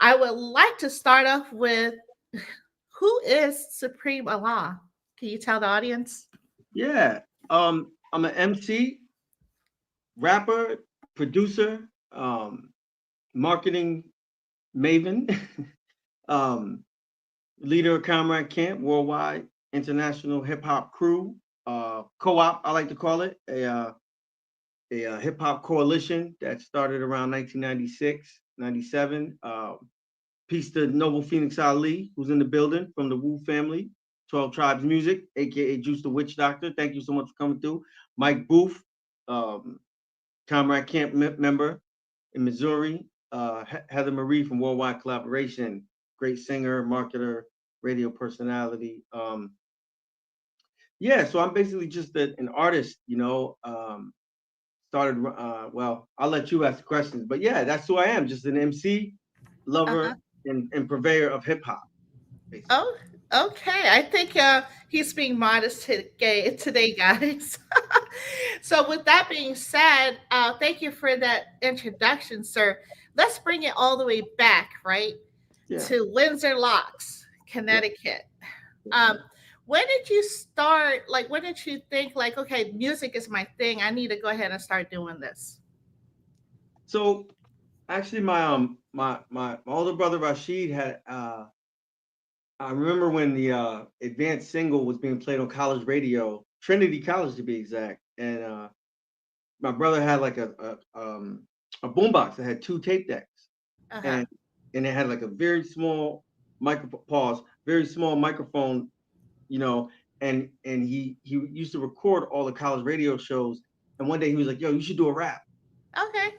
I would like to start off with who is Supreme Allah? Can you tell the audience? Yeah. I'm an MC, rapper, producer, marketing maven, um, leader of Comrad Camp, worldwide international hip hop crew, co-op. I like to call it a hip hop coalition that started around 1996, 97. Peace to Noble Phoenix Ali, who's in the building from the Wu family, 12 Tribes Music, aka Juice the Witch Doctor. Thank you so much for coming through. Mike Booth, um, Comrade Camp member in Missouri. Heather Marie from Worldwide Collaboration, great singer, marketer, radio personality. Yeah, so I'm basically just an artist, you know. Started, well, I'll let you ask the questions, but yeah, that's who I am, just an MC, lover, Uh-huh. and purveyor of hip hop, basically. Oh, okay. I think he's being modest today, guys. So, with that being said, thank you for that introduction, sir. Let's bring it all the way back, right, Yeah, to Windsor Locks, yeah, Connecticut. yes, Um, ma'am. when did you start? Like, when did you think, like, okay, music is my thing. I need to go ahead and start doing this. So actually, my older brother Rashid had I remember when the advanced single was being played on college radio, Trinity College to be exact, and my brother had like a boombox that had two tape decks, Uh huh. and it had like a very small very small microphone, you know, and he used to record all the college radio shows. And one day he was like, "Yo, you should do a rap." Okay.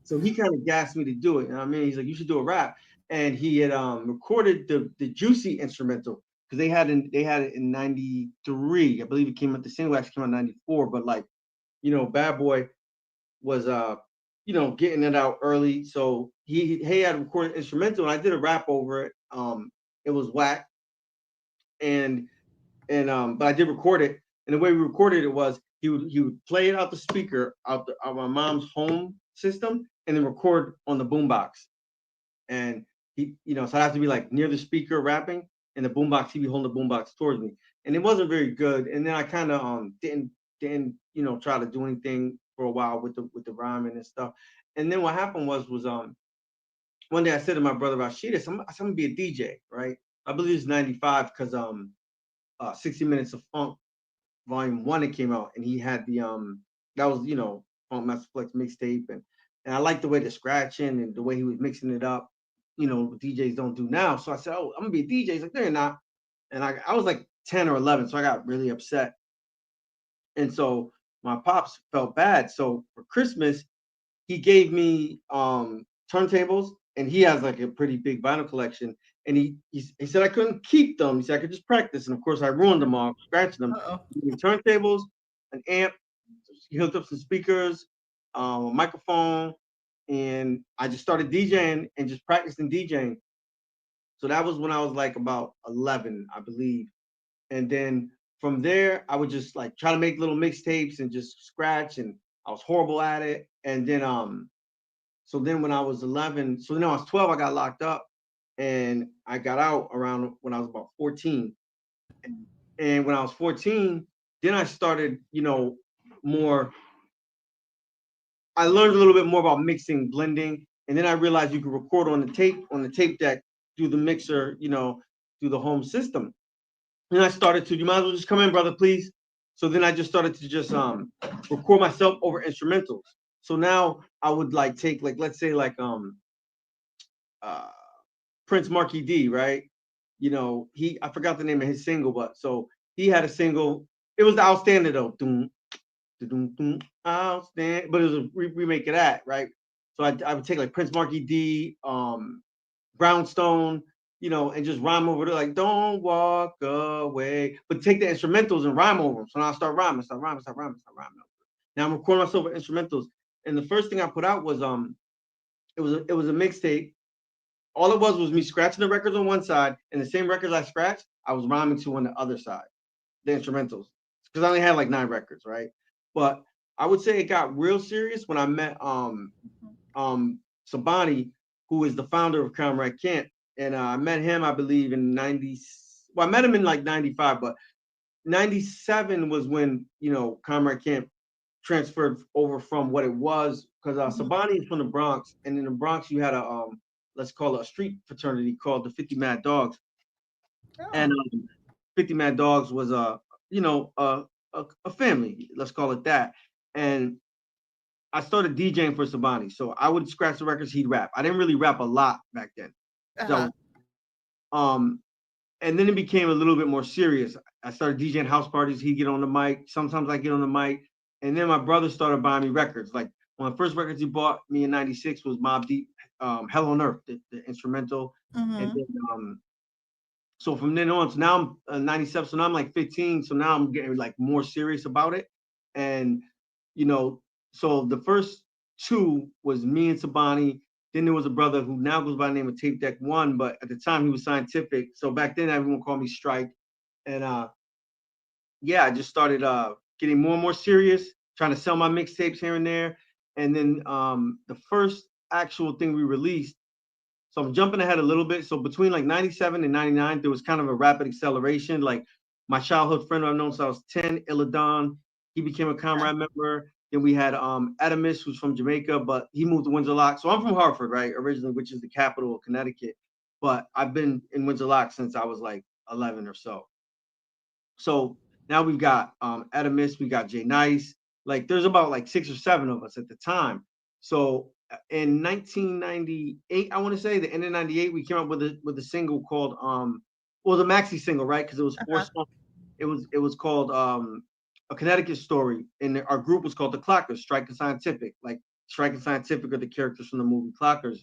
So he kind of gassed me to do it. You know what I mean? He's like, "You should do a rap," and he had recorded the Juicy instrumental because they had it in '93. I believe it came out. The single actually came out in '94, but like, you know, Bad Boy was you know, getting it out early, so he had recorded instrumental, and I did a rap over it. It was whack, and but I did record it, and the way we recorded it was he would play it out the speaker out my mom's home system, and then record on the boombox, and he, you know, so I have to be like near the speaker rapping, and the boombox, he'd be holding the boombox towards me, and it wasn't very good. And then I kind of didn't you know, try to do anything for a while with the rhyming and stuff. And then what happened was one day I said to my brother Rashid, I'm gonna be a DJ, right? I believe it's '95 because 60 Minutes of Funk Volume One that came out, and he had the that was, you know, Funk Master Flex mixtape, and I liked the way the scratching and the way he was mixing it up, you know, what DJs don't do now. So I said, "Oh, I'm gonna be a DJ." He's like, "No, you're not." And I was like 10 or 11, so I got really upset. And so my pops felt bad. So for Christmas, he gave me turntables, and he has like a pretty big vinyl collection. And he said I couldn't keep them. He said I could just practice. And of course, I ruined them all, scratching them. Uh oh. He gave me turntables, an amp. He hooked up some speakers, a microphone, and I just started DJing and just practicing DJing. So that was when I was like about 11, I believe. And then from there, I would just like try to make little mixtapes and just scratch, and I was horrible at it. And then so then when I was 11, so then I was 12, I got locked up, and I got out around when I was about 14. And when I was 14, then I started, you know, more, I learned a little bit more about mixing, blending, and then I realized you could record on the tape deck through the mixer, you know, through the home system. And I started to, you might as well just come in, brother, please. So then I just started to just record myself over instrumentals. So now I would like take, like, let's say like uh Prince Marky D, right? You know, I forgot the name of his single, but so he had a single. It was outstanding though. Doom, doom, doom, outstanding, but it was a remake of that, right? So I would take like Prince Marky D, Brownstone, you know, and just rhyme over it like "Don't walk away," but take the instrumentals and rhyme over them. So now I start rhyming, start rhyming, start rhyming, start rhyming. Now I'm recording myself with instrumentals, and the first thing I put out was it was a mixtape. All it was me scratching the records on one side, and the same records I scratched, I was rhyming to on the other side, the instrumentals, because I only had like 9 records, right? But I would say it got real serious when I met Sabani. who is the founder of Comrad Camp. And I met him, I believe, in 90. Well, I met him in like 95, but 97 was when, Comrade Camp transferred over from what it was, because Mhm. Sabani is from the Bronx, and in the Bronx you had a let's call it a street fraternity called the 50 Mad Dogs, and Oh. 50 Mad Dogs was you know a, a family, let's call it that, and I started DJing for Sabani, so I would scratch the records, he'd rap. I didn't really rap a lot back then, Uh-huh. so um and then it became a little bit more serious. I started DJing house parties. He'd get on the mic. Sometimes I get on the mic. And then my brother started buying me records. Like one of the first records he bought me in '96 was Mobb Deep, Hell on Earth, the instrumental. And Mhm. then so from then on, so now I'm 97, so now I'm like 15. So now I'm getting like more serious about it. And you know, so the first two was me and Sabani. Then there was a brother who now goes by the name of Tape Deck One, but at the time he was Scientific. So back then everyone called me Strike. And yeah, I just started getting more and more serious, trying to sell my mixtapes here and there. And then the first actual thing we released, so I'm jumping ahead a little bit. So between like 97 and 99, there was kind of a rapid acceleration. Like my childhood friend I've known since I was 10, Illidan, he became a Uh, Comrade member. Then we had Adamus, who's from Jamaica, but he moved to Windsor Lock. So I'm from Hartford, right, originally, which is the capital of Connecticut. But I've been in Windsor Lock since I was like 11 or so. So now we've got Adamus, we got Jay Nice. Like there's about like 6 or 7 of us at the time. So in 1998, I want to say the end of '98, we came up with a single called well, the maxi single, right? Because it was four uh-huh. songs. It was called a Connecticut story, and our group was called the Clockers, Strike and Scientific. Like Strike and Scientific are the characters from the movie Clockers,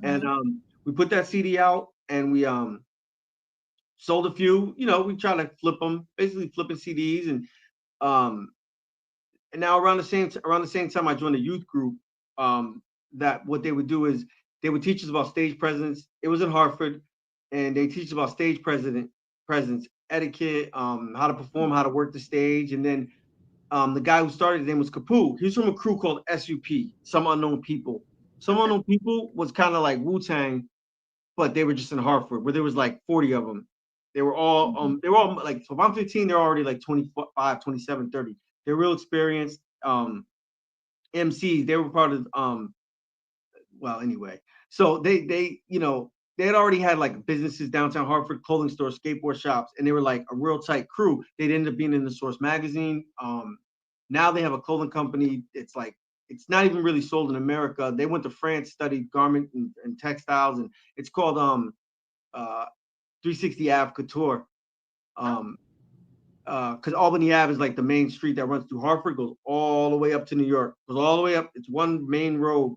and Mhm. we put that CD out, and we sold a few. We try to flip them, basically flipping CDs, um, and now around the same time I joined a youth group. That what they would do is they would teach us about stage presence. It was in Hartford, and they teach us about stage presence, etiquette, how to perform, how to work the stage, and then the guy who started, his name was Kapu. He was from a crew called SUP, Some Unknown People. Some Okay. Unknown People was kind of like Wu-Tang, but they were just in Hartford, where there was like 40 of them. Mhm. They were all like, so if I'm 15, they're already like 25, 27, 30. They're real experienced MCs. They were part of well, anyway. So they had already had like businesses downtown Hartford, clothing stores, skateboard shops, and they were like a real tight crew. They'd ended up being in the Source magazine. Now they have a clothing company. It's not even really sold in America. They went to France, studied garment and textiles, and it's called uh 360 Ave Couture. Oh. Um, because Albany Ave is like the main street that runs through Hartford, goes all the way up to New York, goes all the way up. It's one main road.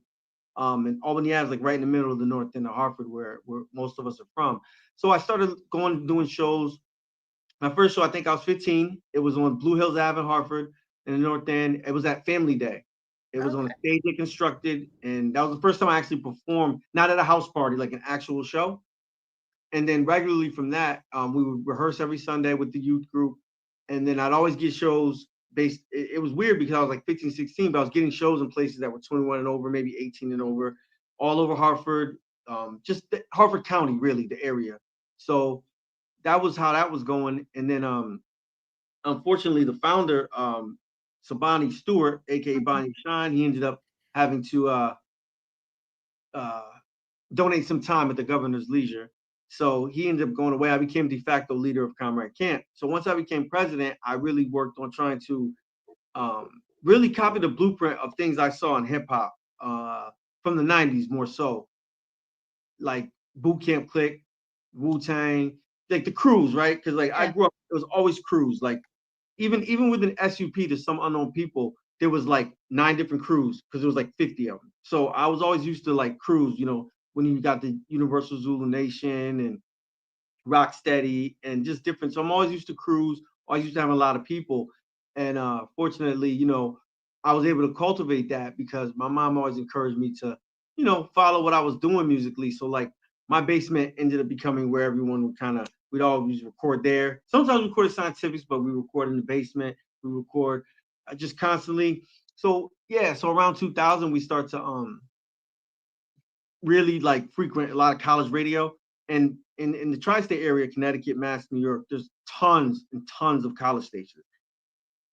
And Albany Ave is like right in the middle of the north end of Hartford, where most of us are from. So I started going doing shows. My first show, I think I was 15. It was on Blue Hills Ave in Hartford in the North End. It was at Family Day. It was on a Okay. stage they constructed, and that was the first time I actually performed, not at a house party, like an actual show. And then regularly from that, we would rehearse every Sunday with the youth group. And then I'd always get shows based. It was weird because I was like 15, 16, but I was getting shows in places that were 21 and over, maybe 18 and over, all over Hartford, just Hartford County, really, the area. So that was how that was going. And then unfortunately, the founder, Sabani Stewart, aka Mhm. Bonnie Shine, he ended up having to uh, donate some time at the governor's leisure. So he ended up going away. I became de facto leader of Comrade Camp. So once I became president, I really worked on trying to really copy the blueprint of things I saw in hip hop from the '90s, more so, like Boot Camp Click, Wu-Tang, like the crews, right? Because like I Yeah. grew up, it was always crews. Like even within SUP to Some Unknown People, there was like 9 different crews because there was like 50 of them. So I was always used to like crews, when you got the Universal Zulu Nation and Rocksteady and just different. So I'm always used to crews, always used to have a lot of people. And fortunately, I was able to cultivate that because my mom always encouraged me to, follow what I was doing musically. So like my basement ended up becoming where everyone we'd always record there. Sometimes we recorded scientifics, but we record in the basement. We record just constantly. So yeah, so around 2000 we start to really like frequent a lot of college radio. And in the tri-state area, Connecticut, Mass, New York, there's tons and tons of college stations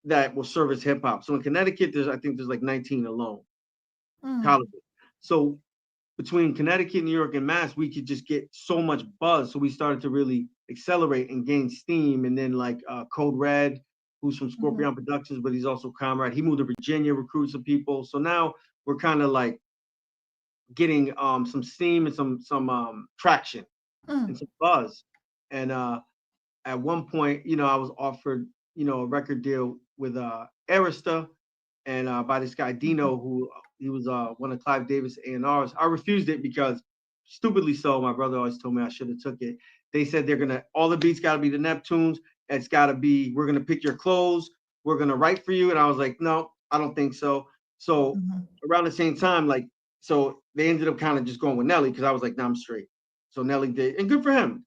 that will service hip hop. So in Connecticut, I think there's like 19 alone Mm. colleges. So between Connecticut, New York, and Mass, we could just get so much buzz. So we started to really accelerate and gain steam. And then like Code Red, who's from Scorpion Productions, but he's also Comrade. He moved to Virginia, recruited some people. So now we're kind of like getting some steam and some traction and some buzz. And at one point, I was offered, a record deal with Arista and by this guy Dino, who he was one of Clive Davis A&Rs. I refused it because, stupidly so, my brother always told me I should have took it. They said all the beats got to be the Neptunes. It's got to be, we're gonna pick your clothes. We're gonna write for you. And I was like, no, I don't think so. So around the same time, so they ended up kind of just going with Nelly because I was like, no, I'm straight. So Nelly did, and good for him.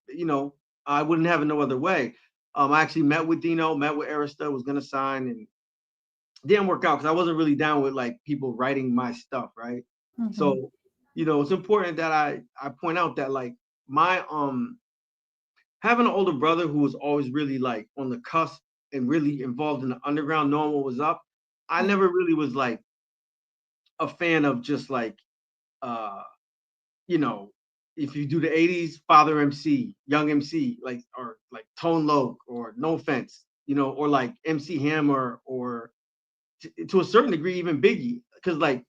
I wouldn't have it no other way. I actually met with Dino, met with Arista, was gonna sign, and didn't work out because I wasn't really down with like people writing my stuff, right? So, it's important that I point out that like my having an older brother who was always really like on the cusp and really involved in the underground, knowing what was up. I never really was like a fan of just like if you do the 80s, Father MC, Young MC, or like Tone Loc or No Offense, or like MC Hammer or to a certain degree, even Biggie. Because like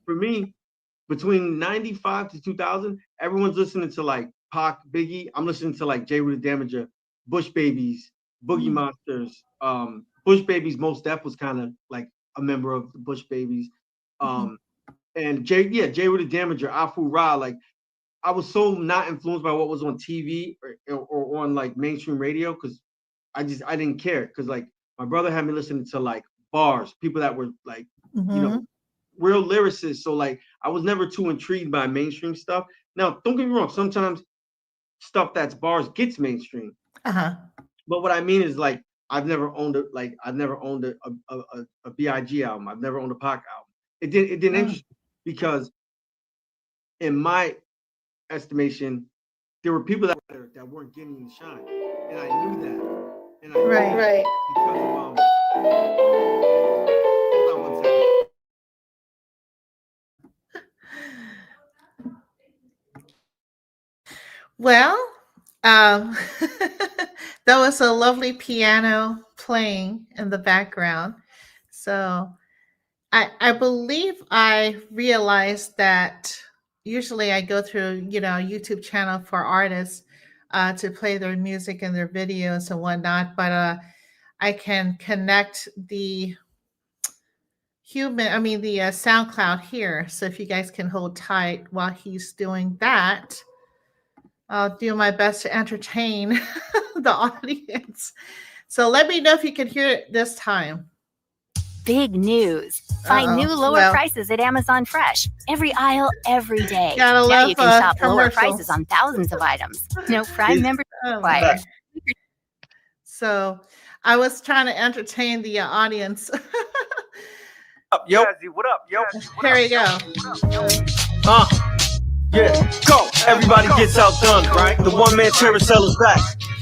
for me, between 95 to 2000, everyone's listening to like Pac, Biggie. I'm listening to like J. Rue the Damager, Bush Babies, Boogie Monsters. Bush Babies, Mos Def was kind of like a member of the Bush Babies. And J. Rue the Damager, Afu Ra. Like I was so not influenced by what was on TV or on like mainstream radio because I didn't care because like my brother had me listening to like bars, people that were like, real lyricists. So like I was never too intrigued by mainstream stuff. Now, don't get me wrong, sometimes stuff that's bars gets mainstream. But what I mean is like I've never owned a BIG album. I've never owned a Pac album. It didn't interest me because in my estimation, there were people that weren't getting the shine. And I knew that. And I knew that because of hold on one second. Well, that was a lovely piano playing in the background. So I believe I realized that usually I go through, YouTube channel for artists to play their music and their videos and whatnot, but I can connect the the SoundCloud here. So if you guys can hold tight while he's doing that, I'll do my best to entertain the audience. So let me know if you can hear it this time. Big news. Find new lower prices at Amazon Fresh. Every aisle, every day. Now you can shop lower prices on thousands of items. No Prime membership required. So I was trying to entertain the audience. Yo, what up, yo? Here we go. Yeah, go. Everybody gets outdone, right? The one-man carousel is back.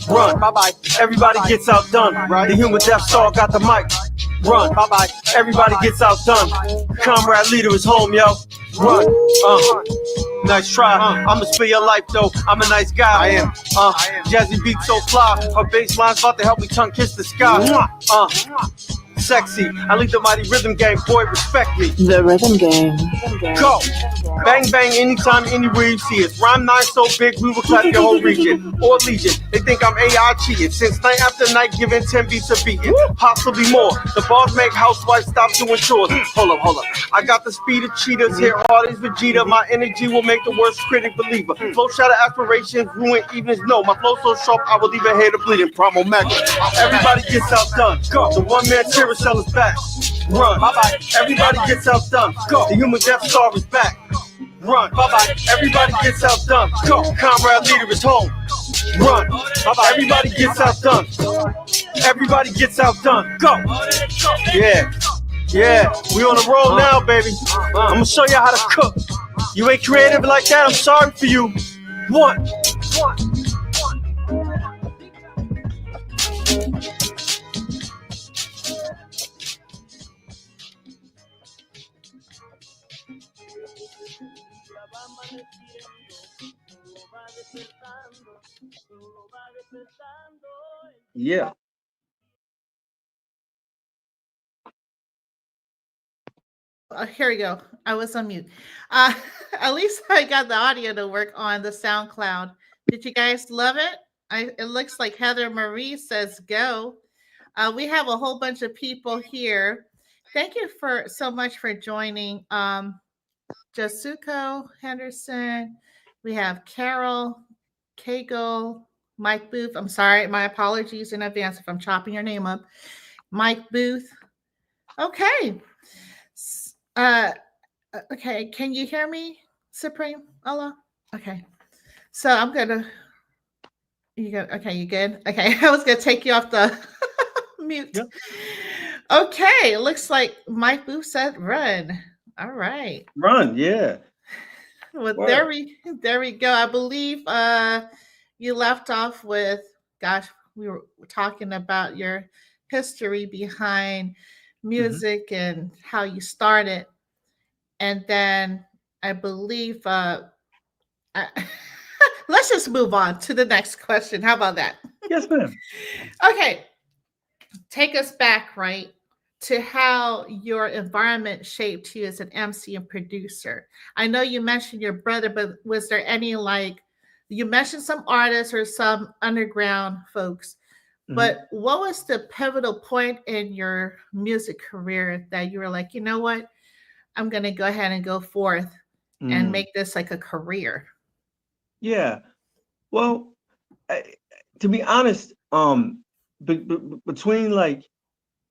Run, bye-bye. Everybody gets outdone, right? The human death star got the mic. Run, bye-bye. Everybody gets outdone. Comrade leader is home, yo. Run, nice try. I'ma spill your life, though. I'm a nice guy. I am. Jazzy beat so fly. Her bass line's about to help me tongue kiss the sky. Sexy. I lead the mighty rhythm game. Boy, respect me. The rhythm game. Go. Bang, bang, anytime, anywhere you see us. Rhyme 9 so big, we will clap your whole region. Or legion. They think I'm AI cheated. Since night after night, giving 10 beats a beating. Possibly more. The bars make housewives stop doing chores. Hold up. I got the speed of cheetahs. Here, artists Vegeta. My energy will make the worst critic believer. Flow shatter aspirations, ruin evenings. No, my flow so sharp, I will leave a head of bleeding. Promo Mac. Everybody gets outdone. Go. The one-man carousel is back. Run. Bye-bye. Everybody gets outdone. Go. The human death star is back. Run. Bye-bye. Everybody gets outdone. Go. Comrade leader is home. Run. Bye-bye. Everybody gets outdone. Everybody gets outdone. Go. Yeah. We on the roll now, baby. I'm gonna show you how to cook. You ain't creative like that, I'm sorry for you. One. Yeah. Here we go. I was on mute. Uh, at least I got the audio to work on the SoundCloud. Did you guys love it? It looks like Heather Marie says go. We have a whole bunch of people here. Thank you for so much for joining. Jasuko Henderson. We have Carol, Kegel, Mike Booth. I'm sorry, my apologies in advance if I'm chopping your name up. Mike Booth. Okay. Okay, can you hear me, Supreme Allah? Okay. So I'm gonna you good? Okay, you good? Okay, I was gonna take you off the mute. Yep. Okay, it looks like Mike Booth said run. All right. Run, yeah. Well, Word. there we go. I believe you left off with, gosh, we were talking about your history behind music and how you started. And then I believe let's just move on to the next question. How about that? Yes, ma'am. Okay. Take us back, right, to how your environment shaped you as an MC and producer. I know you mentioned your brother, but was there any, like, you mentioned some artists or some underground folks, but what was the pivotal point in your music career that you were like, you know what, I'm going to go ahead and go forth and make this like a career? Yeah. Well, to be honest, between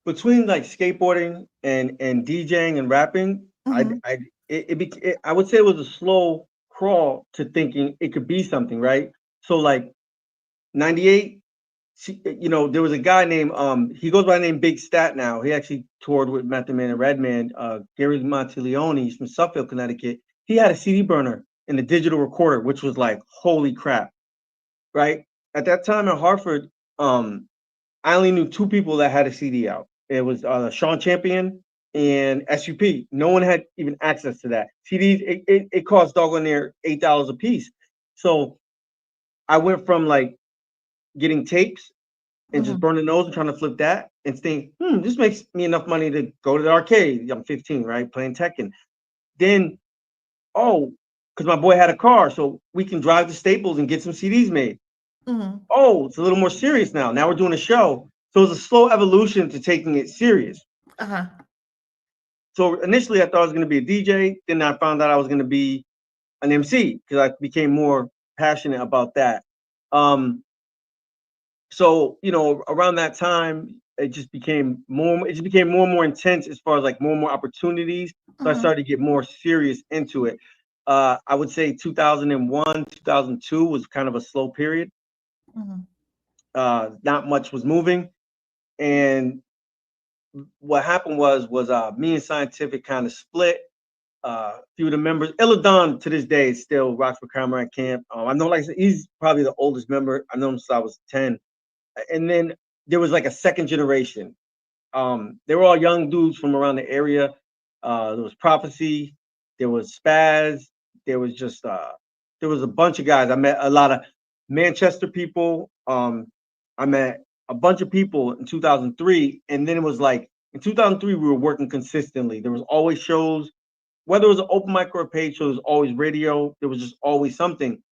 skateboarding and DJing and rapping, I would say it was a slow crawl to thinking it could be something, right? So like 98, there was a guy named he goes by the name Big Stat now. He actually toured with Method Man and Redman. Gary Monteleone, he's from Suffield, Connecticut. He had a CD burner and a digital recorder, which was like, holy crap, right? At that time in Hartford, I only knew two people that had a CD out. It was Sean Champion and SUP. No one had even access to that. CDs, it cost doggone near $8 a piece. So I went from like getting tapes and just burning those and trying to flip that and think, this makes me enough money to go to the arcade. I'm 15, right? Playing Tekken. Then, because my boy had a car, so we can drive to Staples and get some CDs made. Oh, it's a little more serious now. Now we're doing a show. So it's a slow evolution to taking it serious. So initially I thought I was going to be a DJ. Then I found out I was going to be an MC because I became more passionate about that. So, around that time, it just became more and more intense as far as like more and more opportunities. So I started to get more serious into it. I would say 2001, 2002 was kind of a slow period. Not much was moving. And what happened was me and Scientific kind of split. A few of the members, Illadon to this day still rocks for Comrad Camp. I know, like I said, he's probably the oldest member. I know him since I was 10. And then there was like a second generation. They were all young dudes from around the area. There was Prophecy, there was Spaz, there was just there was a bunch of guys. I met a lot of Manchester people. I met a bunch of people in 2003, and then it was like in 2003 we were working consistently. There was always shows, whether it was an open mic or a paid show. There was always radio. There was just always something.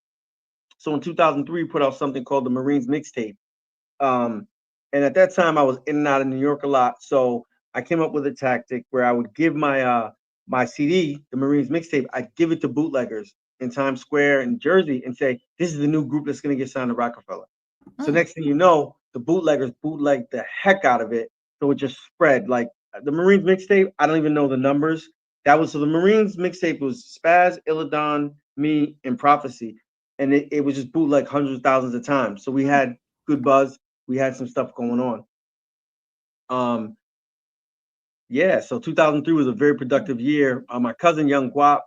So in 2003, we put out something called the Marines Mixtape. And at that time I was in and out of New York a lot. So I came up with a tactic where I would give my my CD, the Marines Mixtape, I'd give it to bootleggers in Times Square in Jersey and say, this is the new group that's going to get signed to Rockefeller. So next thing you know, the bootleggers bootleg the heck out of it. So it just spread. Like the Marines Mixtape, I don't even know the numbers. So the Marines Mixtape was Spaz, Illadon, me, and Prophecy. And it was just bootleg hundreds of thousands of times. So we had good buzz. We had some stuff going on. So 2003 was a very productive year. My cousin Young Guap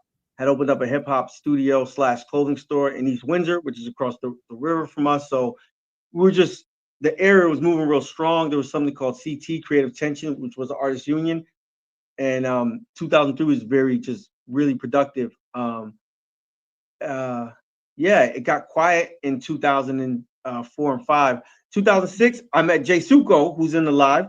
had opened up a hip hop studio slash clothing store in East Windsor, which is across the river from us. So we were just, the area was moving real strong. There was something called CT, Creative Tension, which was the artist union. And 2003 was very just really productive. Uh, yeah, it got quiet in 2004 and 5. 2006, I met Jay Suko, who's in the live.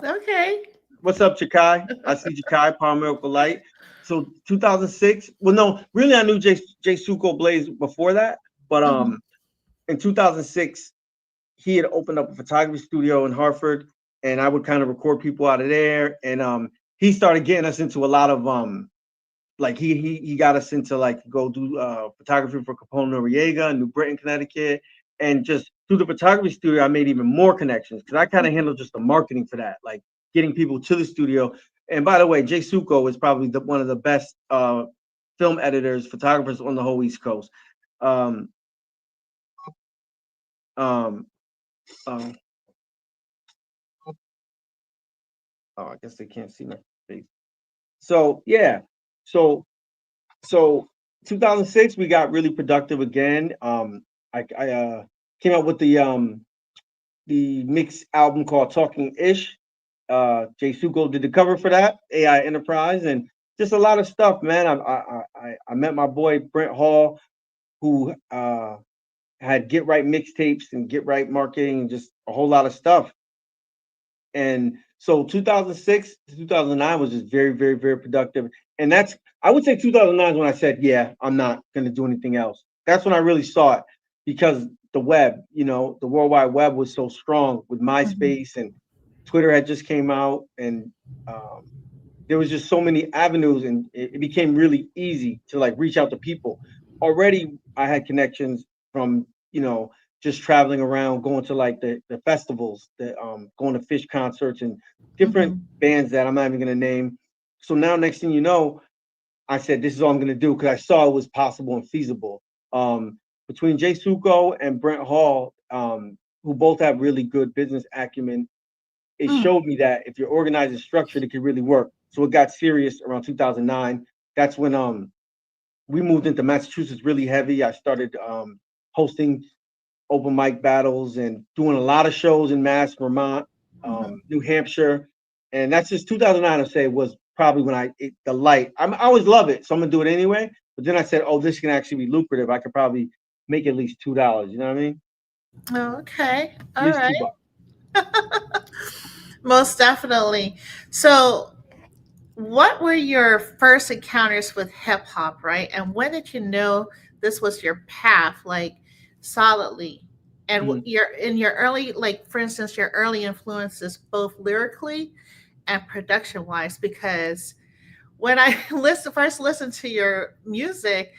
Okay. What's up, Chakai? I see Chakai, Power Miracle Light. So 2006. Well, no, really, I knew Jay Suko Blaze before that, but in 2006, he had opened up a photography studio in Hartford, and I would kind of record people out of there. And he started getting us into a lot of like he got us into like go do photography for Capone Noriega in New Britain, Connecticut, and just through the photography studio, I made even more connections because I kind of handled just the marketing for that, like getting people to the studio. And by the way, Jay Suko is probably one of the best film editors, photographers on the whole East Coast. Um, um, um, oh, I guess they can't see my face. So yeah, so so 2006 we got really productive again. I came out with the mix album called Talking Ish. Jay Suko did the cover for that, AI Enterprise, and just a lot of stuff, man. I met my boy Brent Hall, who had Get Right mixtapes and Get Right marketing and just a whole lot of stuff. And so 2006 to 2009 was just very, very, very productive. And that's, I would say 2009 is when I said, yeah, I'm not going to do anything else. That's when I really saw it because the web, the World Wide Web was so strong with MySpace and Twitter had just came out, and there was just so many avenues, and it became really easy to like reach out to people. Already, I had connections from just traveling around, going to like the festivals, going to Fish concerts and different bands that I'm not even gonna name. So now, next thing you know, I said this is all I'm gonna do because I saw it was possible and feasible. Between Jay Suko and Brent Hall, who both have really good business acumen, it showed me that if you're organized and structured, it could really work. So it got serious around 2009. That's when we moved into Massachusetts really heavy. I started hosting open mic battles and doing a lot of shows in Mass, Vermont, New Hampshire, and that's just 2009. I say was probably when the light. I always love it, so I'm gonna do it anyway. But then I said, oh, this can actually be lucrative. I could probably make at least $2. You know what I mean? Okay. At All least right. $2. Most definitely. So, what were your first encounters with hip hop, right? And when did you know this was your path, like solidly? And your early, like for instance, your early influences, both lyrically and production wise, because when I first listened to your music,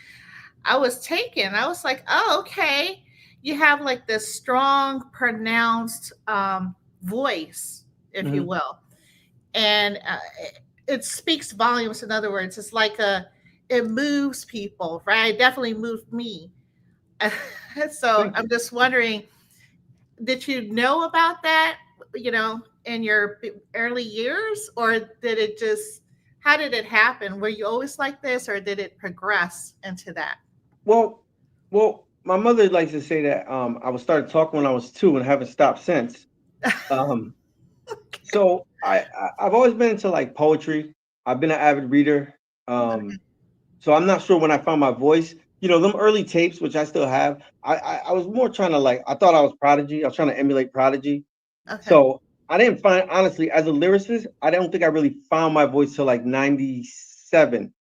I was taken. I was like, oh, okay. You have like this strong, pronounced voice, if you will, and it speaks volumes. In other words, it's like it moves people, right? It definitely moved me. So Thank I'm you. just wondering, did you know about that, in your early years, or did it just, how did it happen? Were you always like this, or did it progress into that? Well, my mother likes to say that I was started talking when I was 2 and haven't stopped since. Um, so I've always been into like poetry. I've been an avid reader. So I'm not sure when I found my voice. Them early tapes, which I still have. I was more trying to like. I thought I was Prodigy. I was trying to emulate Prodigy. Okay. So I didn't find, honestly, as a lyricist, I don't think I really found my voice till like 97.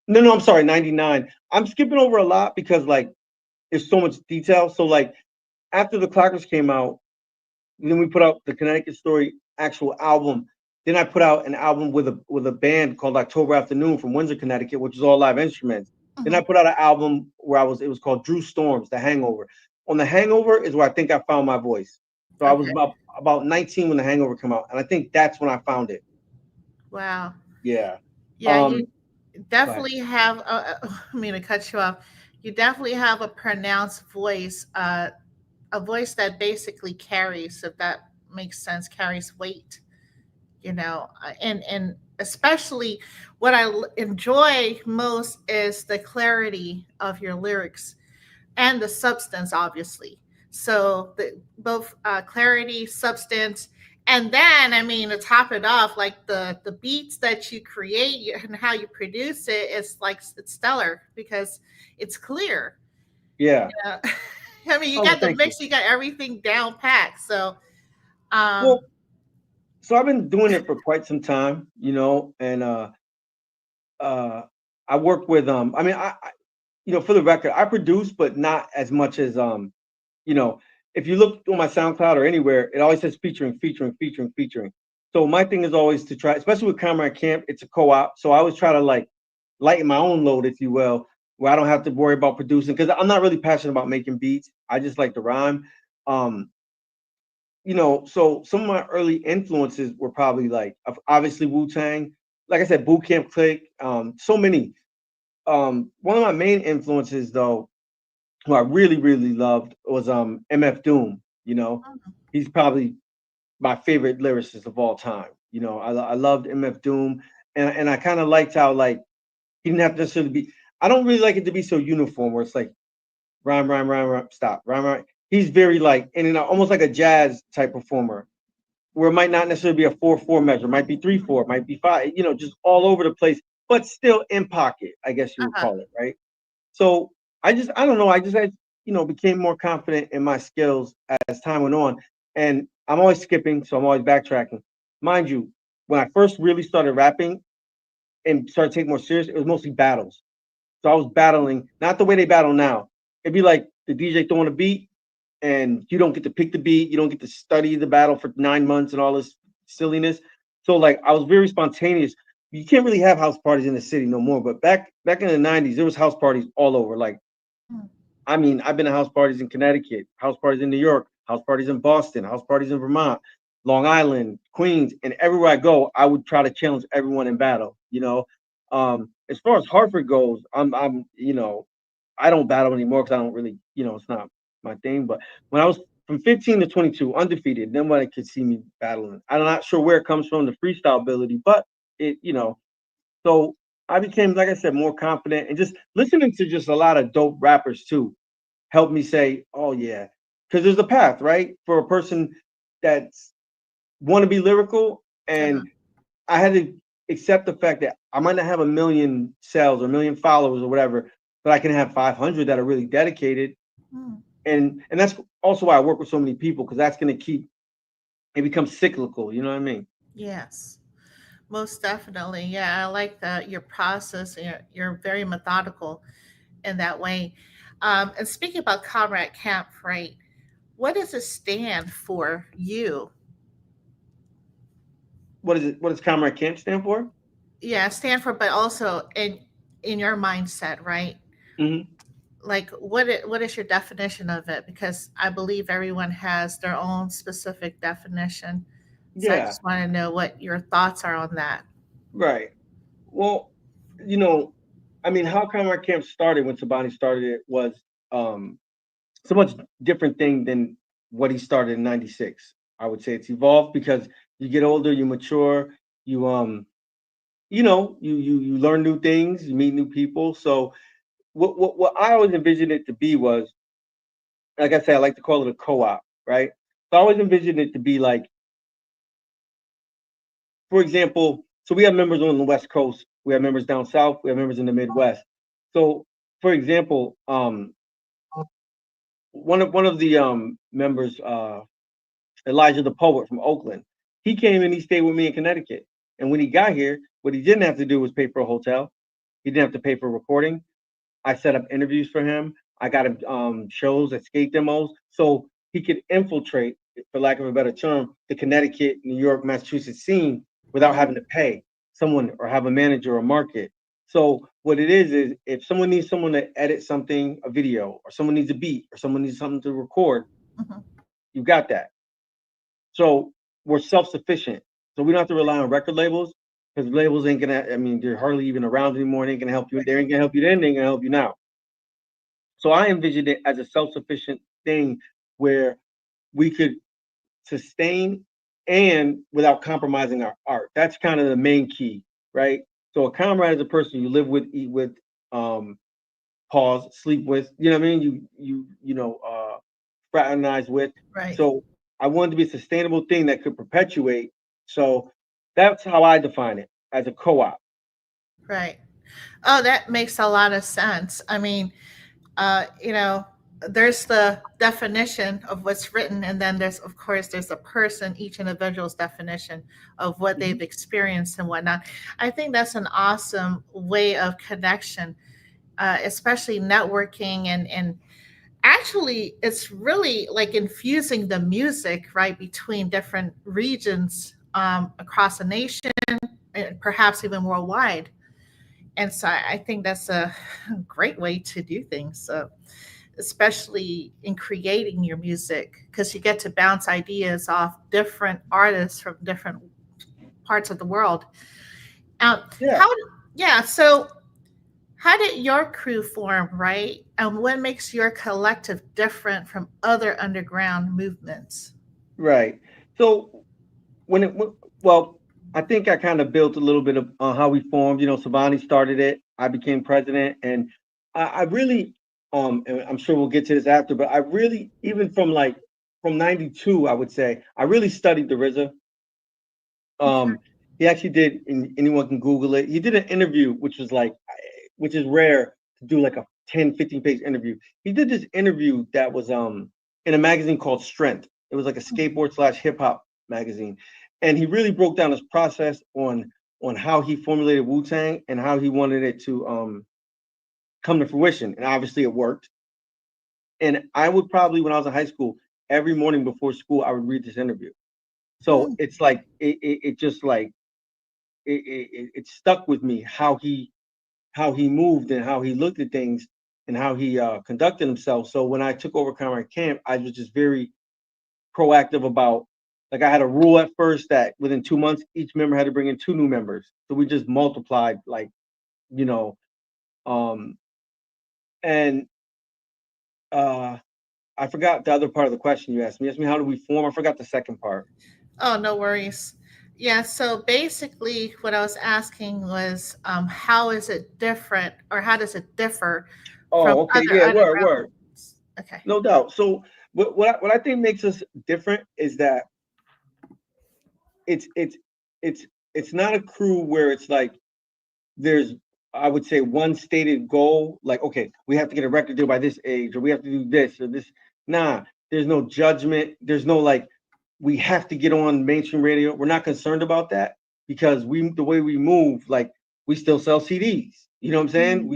No, I'm sorry, 99. I'm skipping over a lot because like there's so much detail. So like after the Clockers came out, then we put out the Connecticut Story actual album. Then I put out an album with a band called October Afternoon from Windsor, Connecticut, which is all live instruments. Then I put out an album where it was called Drew Storms, The Hangover. On The Hangover is where I think I found my voice. So I was Okay. about 19 when The Hangover came out, and I think that's when I found it. Wow. Yeah. Yeah, you Go ahead. definitely have. I mean to cut you off. You definitely have a pronounced voice, a voice that basically carries, if that makes sense, carries weight. and especially what enjoy most is the clarity of your lyrics and the substance, obviously. So both clarity, substance, and then I mean to top it off, like the beats that you create and how you produce it is like it's stellar because it's clear. Yeah. Yeah. I mean, you Oh, got the thank you. mix, you got everything down packed. So, um, Well, so I've been doing it for quite some time, and uh, I work with I mean, for the record, I produce, but not as much as you know, if you look on my SoundCloud or anywhere, it always says featuring, featuring, featuring, featuring. So my thing is always to try, especially with Comrade Camp, it's a co-op. So I always try to like lighten my own load, if you will, where I don't have to worry about producing because I'm not really passionate about making beats. I just like to rhyme. Um, so some of my early influences were probably like obviously Wu-Tang, like I said, Boot Camp Click, so many. One of my main influences though, who I really, really loved was MF Doom. He's probably my favorite lyricist of all time. I loved MF Doom, and I kind of liked how like he didn't have to necessarily be. I don't really like it to be so uniform where it's like rhyme, rhyme, rhyme, rhyme, stop, rhyme, rhyme. He's very like almost like a jazz type performer, where it might not necessarily be a 4/4 measure, might be 3/4, might be five, just all over the place, but still in pocket, I guess you would uh-huh. call it, right? So I don't know, became more confident in my skills as time went on. And I'm always skipping, so I'm always backtracking. Mind you, when I first really started rapping and started taking more serious, it was mostly battles. So I was battling, not the way they battle now. It'd be like the DJ throwing a beat and you don't get to pick the beat, you don't get to study the battle for 9 months and all this silliness. So like I was very spontaneous. You can't really have house parties in the city no more, but back in the 90s, there was house parties all over. Like, Mm. I mean, I've been to house parties in Connecticut, house parties in New York, house parties in Boston, house parties in Vermont, Long Island, Queens, and everywhere I go, I would try to challenge everyone in battle. As far as Hartford goes, I don't battle anymore because I don't really, it's not my thing. But when I was from 15 to 22, undefeated, nobody could see me battling. I'm not sure where it comes from, the freestyle ability, but so I became, like I said, more confident and just listening to just a lot of dope rappers too helped me say, oh yeah, because there's a path, right, for a person that's want to be lyrical, Uh-huh. and I had to accept the fact that I might not have a million sales or a million followers or whatever, but I can have 500 that are really dedicated, Mm. and that's also why I work with so many people because that's going to keep it becomes cyclical. You know what I mean? Yes, most definitely. Yeah, I like that your process. You're very methodical in that way. And speaking about Comrade Camp, right? What does it stand for you? What is it? What does Comrade Camp stand for? Yeah, stand for, but also in your mindset, right? Hmm. Like what is your definition of it? Because I believe everyone has their own specific definition. So I Yeah, just want to know what your thoughts are on that. right. Well, you know, I mean, how Comrade Camp started when Sabani started it was um, so much different thing than what he started in '96. I would say it's evolved because you get older, you mature, you you learn new things, you meet new people. So what I always envisioned it to be was, like I said, I like to call it a co-op, right? So I always envisioned it to be like, for example, so we have members on the West Coast, we have members down south, we have members in the Midwest. So, for example, one of the members, Elijah the poet from Oakland, he came and he stayed with me in Connecticut. And when he got here, what he didn't have to do was pay for a hotel. He didn't have to pay for recording. I set up interviews for him. I got him shows at skate demos, so he could infiltrate, for lack of a better term, the Connecticut, New York, Massachusetts scene without Mm. having to pay someone or have a manager or market. So what it is if someone needs someone to edit something, a video, or someone needs a beat, or someone needs something to record, Mhm. you got that. So we're self-sufficient. So we don't have to rely on record labels because labels ain't gonna. I mean, they're hardly even around anymore. They ain't gonna help you. They ain't gonna help you then. They ain't gonna help you now. So I envisioned it as a self-sufficient thing where we could sustain and without compromising our art. That's kind of the main key, right? So a comrade is a person you live with, eat with, um, pause, sleep with. You know what I mean? Fraternize with. Right. So I wanted to be a sustainable thing that could perpetuate. So that's how I define it as a co-op. Right. Oh, that makes a lot of sense. I mean, you know, there's the definition of what's written, and then there's, of course, there's a person, each individual's definition of what Mhm. they've experienced and whatnot. I think that's an awesome way of connection, especially networking and actually it's really like infusing the music right between different regions across the nation and perhaps even worldwide. And so I think that's a great way to do things. So especially in creating your music, because you get to bounce ideas off different artists from different parts of the world. Yeah. How, yeah, so how did your crew form, right? And what makes your collective different from other underground movements? Right. So when it well, I think I kind of built a little bit of how we formed. Savani started it. I became president, and I really, and I'm sure we'll get to this after, but I really, even from '92, I would say I really studied the RZA. Um, he actually did, and anyone can Google it. He did an interview, which is rare to do like a 10, 15 page interview. He did this interview that was in a magazine called Strength. It was like a skateboard slash hip hop magazine, and he really broke down his process on how he formulated Wu-Tang and how he wanted it to come to fruition. And obviously, it worked. And I would probably, when I was in high school, every morning before school, I would read this interview. So Hmm. it's like it just like it stuck with me how he moved and how he looked at things and how he conducted himself. So when I took over Comrade Camp, I was just very proactive about, like, I had a rule at first that within 2 months each member had to bring in two new members. So we just multiplied, like, you know, um, and uh, I forgot the other part of the question you asked me. You asked me how do we form. I forgot the second part. Oh, no worries. Yeah, so basically, what I was asking was how is it different or how does it differ from Oh, okay, other yeah, word, underground word, movements? Okay. no doubt. So what I think makes us different is that it's it's it's it's not a crew where it's like there's, I would say, one stated goal, like, okay, we have to get a record deal by this age, or we have to do this or this. Nah, there's no judgment. There's no like, we have to get on mainstream radio. We're not concerned about that because the way we move, like, we still sell CDs. You know what I'm saying? Mhm.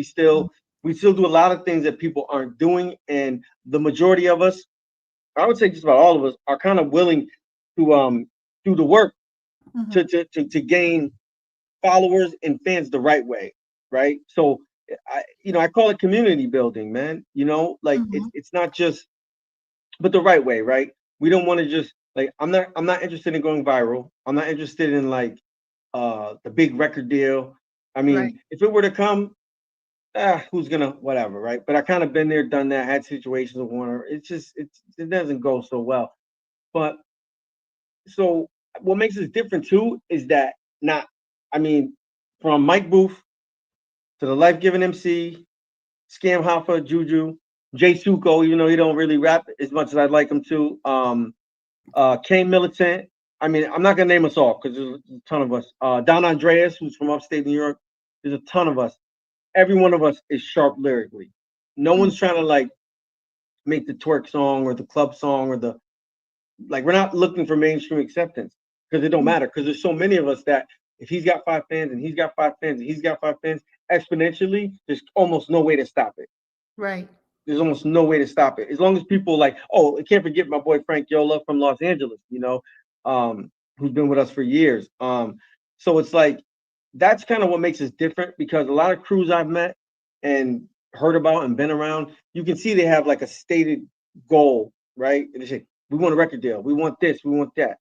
We still do a lot of things that people aren't doing, and the majority of us, I would say just about all of us, are kind of willing to do the work Mhm. to gain followers and fans the right way, right? So I call it community building, man. Like, it's Mhm. it's not just, but the right way, right? We don't want to just, like, I'm not interested in going viral. I'm not interested in, like, the big record deal. I Right. mean, if it were to come, who's gonna whatever, right? But I kind of been there, done that, had situations of Warner. It doesn't go so well. But so what makes us different too is that, not, I mean, from Mike Booth to the Life Giving MC, Scam Hoffa, Juju, Jay Suko, even though he don't really rap as much as I'd like him to. Kane Militant. I mean, I'm not gonna name us all because there's a ton of us. Don Andreas, who's from upstate New York. There's a ton of us. Every one of us is sharp lyrically. No Mm. one's trying to, like, make the twerk song or the club song or the, like, we're not looking for mainstream acceptance because it don't Mm. matter, because there's so many of us that if he's got 5 fans and he's got 5 fans and he's got 5 fans, exponentially, there's almost no way to stop it. Right. There's almost no way to stop it. As long as people, like, oh, I can't forget my boy Frank Yola from Los Angeles, who's been with us for years. So it's like, that's kind of what makes us different, because a lot of crews I've met and heard about and been around, you can see they have like a stated goal, right? And they say, we want a record deal, we want this, we want that.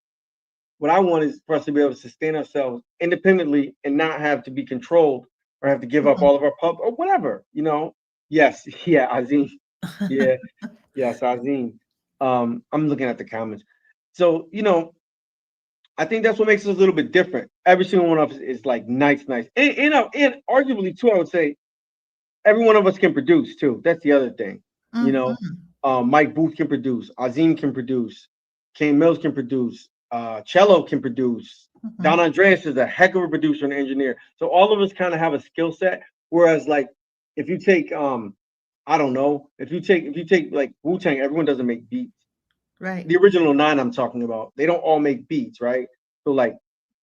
What I want is for us to be able to sustain ourselves independently and not have to be controlled or have to give up Mhm. all of our pub or whatever. Yes, yeah, Azim. Yeah, yes, Azim. I'm looking at the comments. So, I think that's what makes us a little bit different. Every single one of us is like nice, and arguably too. I would say every one of us can produce too. That's the other thing. You know, Mm-hmm. Mike Booth can produce, Azim can produce, Kane Mills can produce, Cello can produce. Mm-hmm. Don Andreas is a heck of a producer and engineer. So all of us kind of have a skill set. Whereas like if you take I don't know, if you take like Wu-Tang, everyone doesn't make beats. Right. The original nine I'm talking about, they don't all make beats, right? So like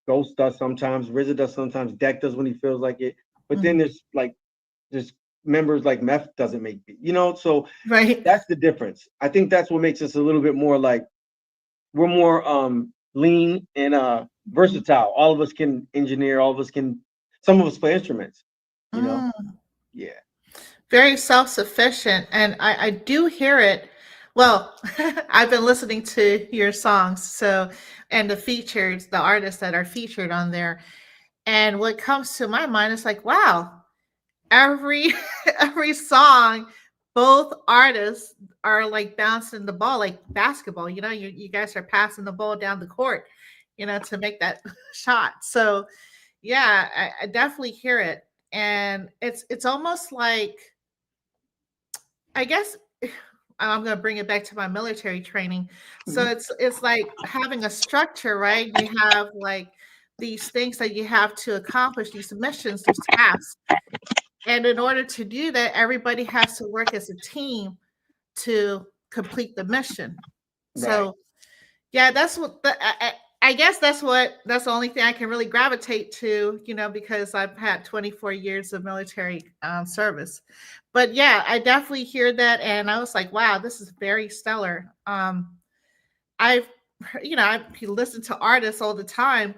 Ghost does sometimes, RZA does sometimes, Deck does when he feels like it. But then Mm-hmm. there's members like Meth doesn't make beats, so Right. that's the difference. I think that's what makes us a little bit more like we're more lean and versatile. All of us can engineer, all of us can some of us play instruments, you know? Mm. Yeah. Very self-sufficient, and I do hear it. Well, I've been listening to your songs, so and the features, the artists that are featured on there, and what comes to my mind is like, wow, every every song, both artists are like bouncing the ball like basketball. You guys are passing the ball down the court, to make that shot. So yeah, I definitely hear it, and it's almost like, I guess, I'm gonna bring it back to my military training. So Mhm. it's like having a structure, right? You have like these things that you have to accomplish, these missions, these tasks. And in order to do that, everybody has to work as a team to complete the mission. Right. So yeah, that's what I guess that's the only thing I can really gravitate to, because I've had 24 years of military service. But yeah, I definitely hear that, and I was like, wow, this is very stellar. I've I listen to artists all the time,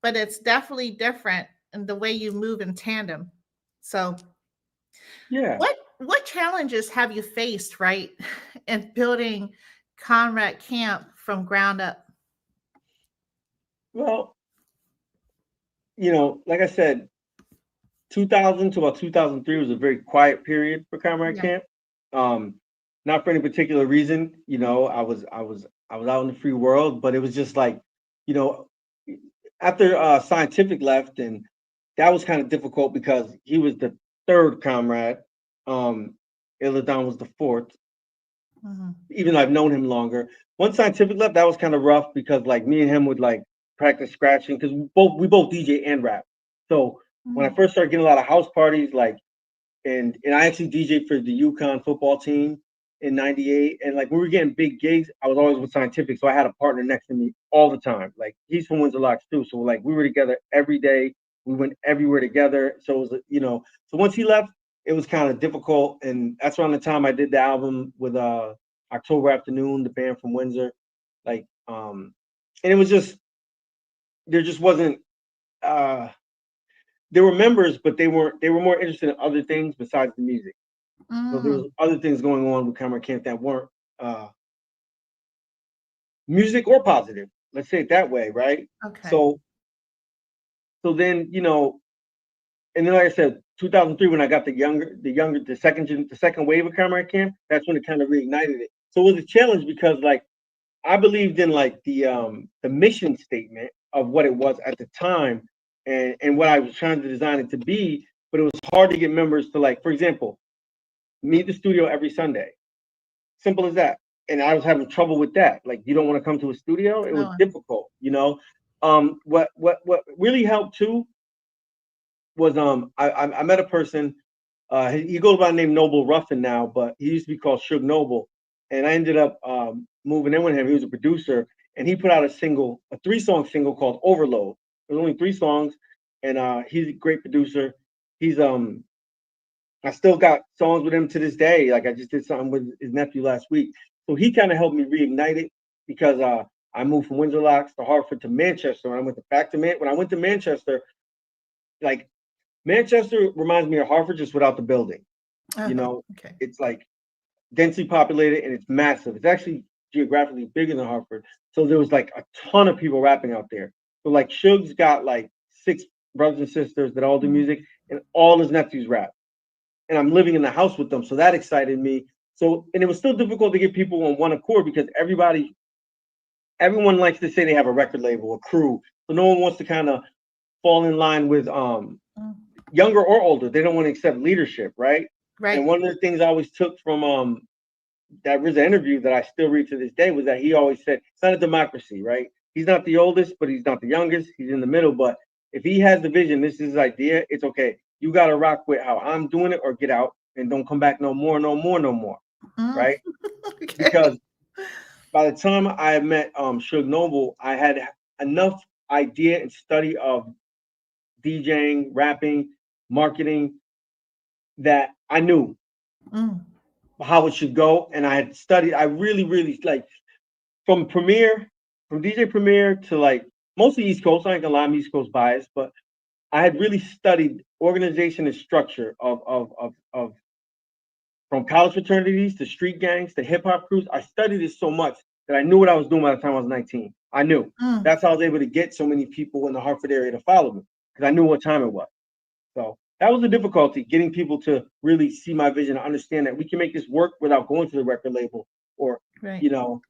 but it's definitely different in the way you move in tandem. So Yeah. what challenges have you faced, right, in building Comrade Camp from ground up? Well, like I said, 2000 to about 2003 was a very quiet period for Comrade Yeah. Camp. Um, Not for any particular reason. I was out in the free world, but it was just like, you know, after Scientific left, and that was kind of difficult because he was the third comrade. Um, Illidan was the fourth, Mhm. even though I've known him longer. Once Scientific left, that was kind of rough because like me and him would like practice scratching because we both DJ and rap. So when I Mm. first started getting a lot of house parties, like and I actually DJed for the UConn football team in '98, and like when we were getting big gigs, I was always with Scientific, so I had a partner next to me all the time. Like he's from Windsor Locks too, so like we were together every day. We went everywhere together. So it was, so once he left, it was kind of difficult, and that's around the time I did the album with October Afternoon, the band from Windsor, like and it was just there just wasn't uh there were members, but they were more interested in other things besides the music. So there was Mm. other things going on with Comrade Camp that weren't uh, music or positive. Let's say it that way, right? Okay. So then and then like I said, 2003 when I got the second wave of Comrade Camp, that's when it kind of reignited it. So it was a challenge because like I believed in like the mission statement of what it was at the time and what I was trying to design it to be, but it was hard to get members to like, for example, meet the studio every Sunday. Simple as that. And I was having trouble with that. Like, you don't want to come to a studio. It was No. difficult. What really helped too was I met a person. He goes by the name Noble Ruffin now, but he used to be called Suge Noble. And I ended up moving in with him. He was a producer, and he put out a 3-song single called Overload. There's only 3 songs, and he's a great producer. He's I still got songs with him to this day. Like I just did something with his nephew last week. So he kind of helped me reignite it because I moved from Windsor Locks to Hartford to Manchester. And I went back to when I went to Manchester, like Manchester reminds me of Hartford just without the building. You Uh-huh. know, Okay. it's like densely populated and it's massive. It's actually geographically bigger than Hartford. So there was like a ton of people rapping out there. So like Suge's got like 6 brothers and sisters that all do Mhm. music and all his nephews rap. And I'm living in the house with them. So that excited me. So, and it was still difficult to get people on one accord because everybody everyone likes to say they have a record label, a crew, so no one wants to kind of fall in line with Mm. younger or older. They don't want to accept leadership, right? And Right. one of the things I always took from that RZA interview that I still read to this day was that he always said it's not a democracy, right? He's not the oldest, but he's not the youngest. He's in the middle. But if he has the vision, this is his idea, it's okay. You got to rock with how I'm doing it or get out and don't come back no more, no more, no more, Mm. right? Okay. Because by the time I met Suge Noble, I had enough idea and study of DJing, rapping, marketing that I knew Mm. how it should go. And I had studied, I really, really like from Premier, from DJ Premier to like mostly East Coast. I ain't gonna lie, I'm East Coast biased, but I had really studied organization and structure of from college fraternities to street gangs to hip hop crews. I studied it so much that I knew what I was doing by the time I was 19. I knew. Mm. That's how I was able to get so many people in the Hartford area to follow me because I knew what time it was. So that was the difficulty, getting people to really see my vision and understand that we can make this work without going to the record label or, Right. you know,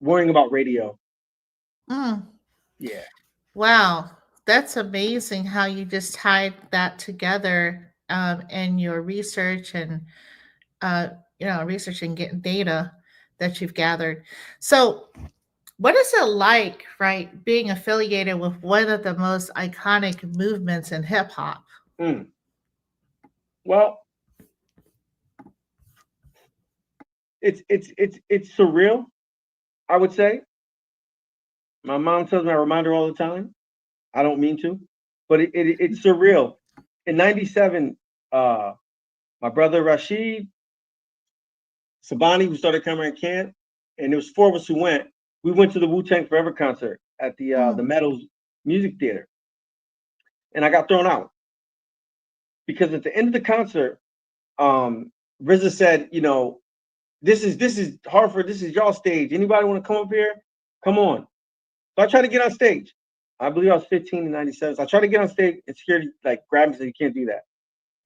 worrying about radio. Mm. Yeah. Wow, that's amazing how you just tied that together in your research and uh, research and getting data that you've gathered. So, what is it like, right, being affiliated with one of the most iconic movements in hip hop? Mm. Well, it's surreal, I would say. My mom tells me I remind her all the time. I don't mean to, but it's surreal. In '97, my brother Rashid Sabani, who started Comrad Camp, and there was four of us who went. We went to the Wu-Tang Forever concert at the Mm, Meadows Music Theater, and I got thrown out because at the end of the concert, RZA said, you know, this is Hartford, this is y'all stage. Anybody want to come up here? Come on. So I tried to get on stage. I believe I was 15 in '97. So I tried to get on stage, and security like grabbed me and said, "You can't do that."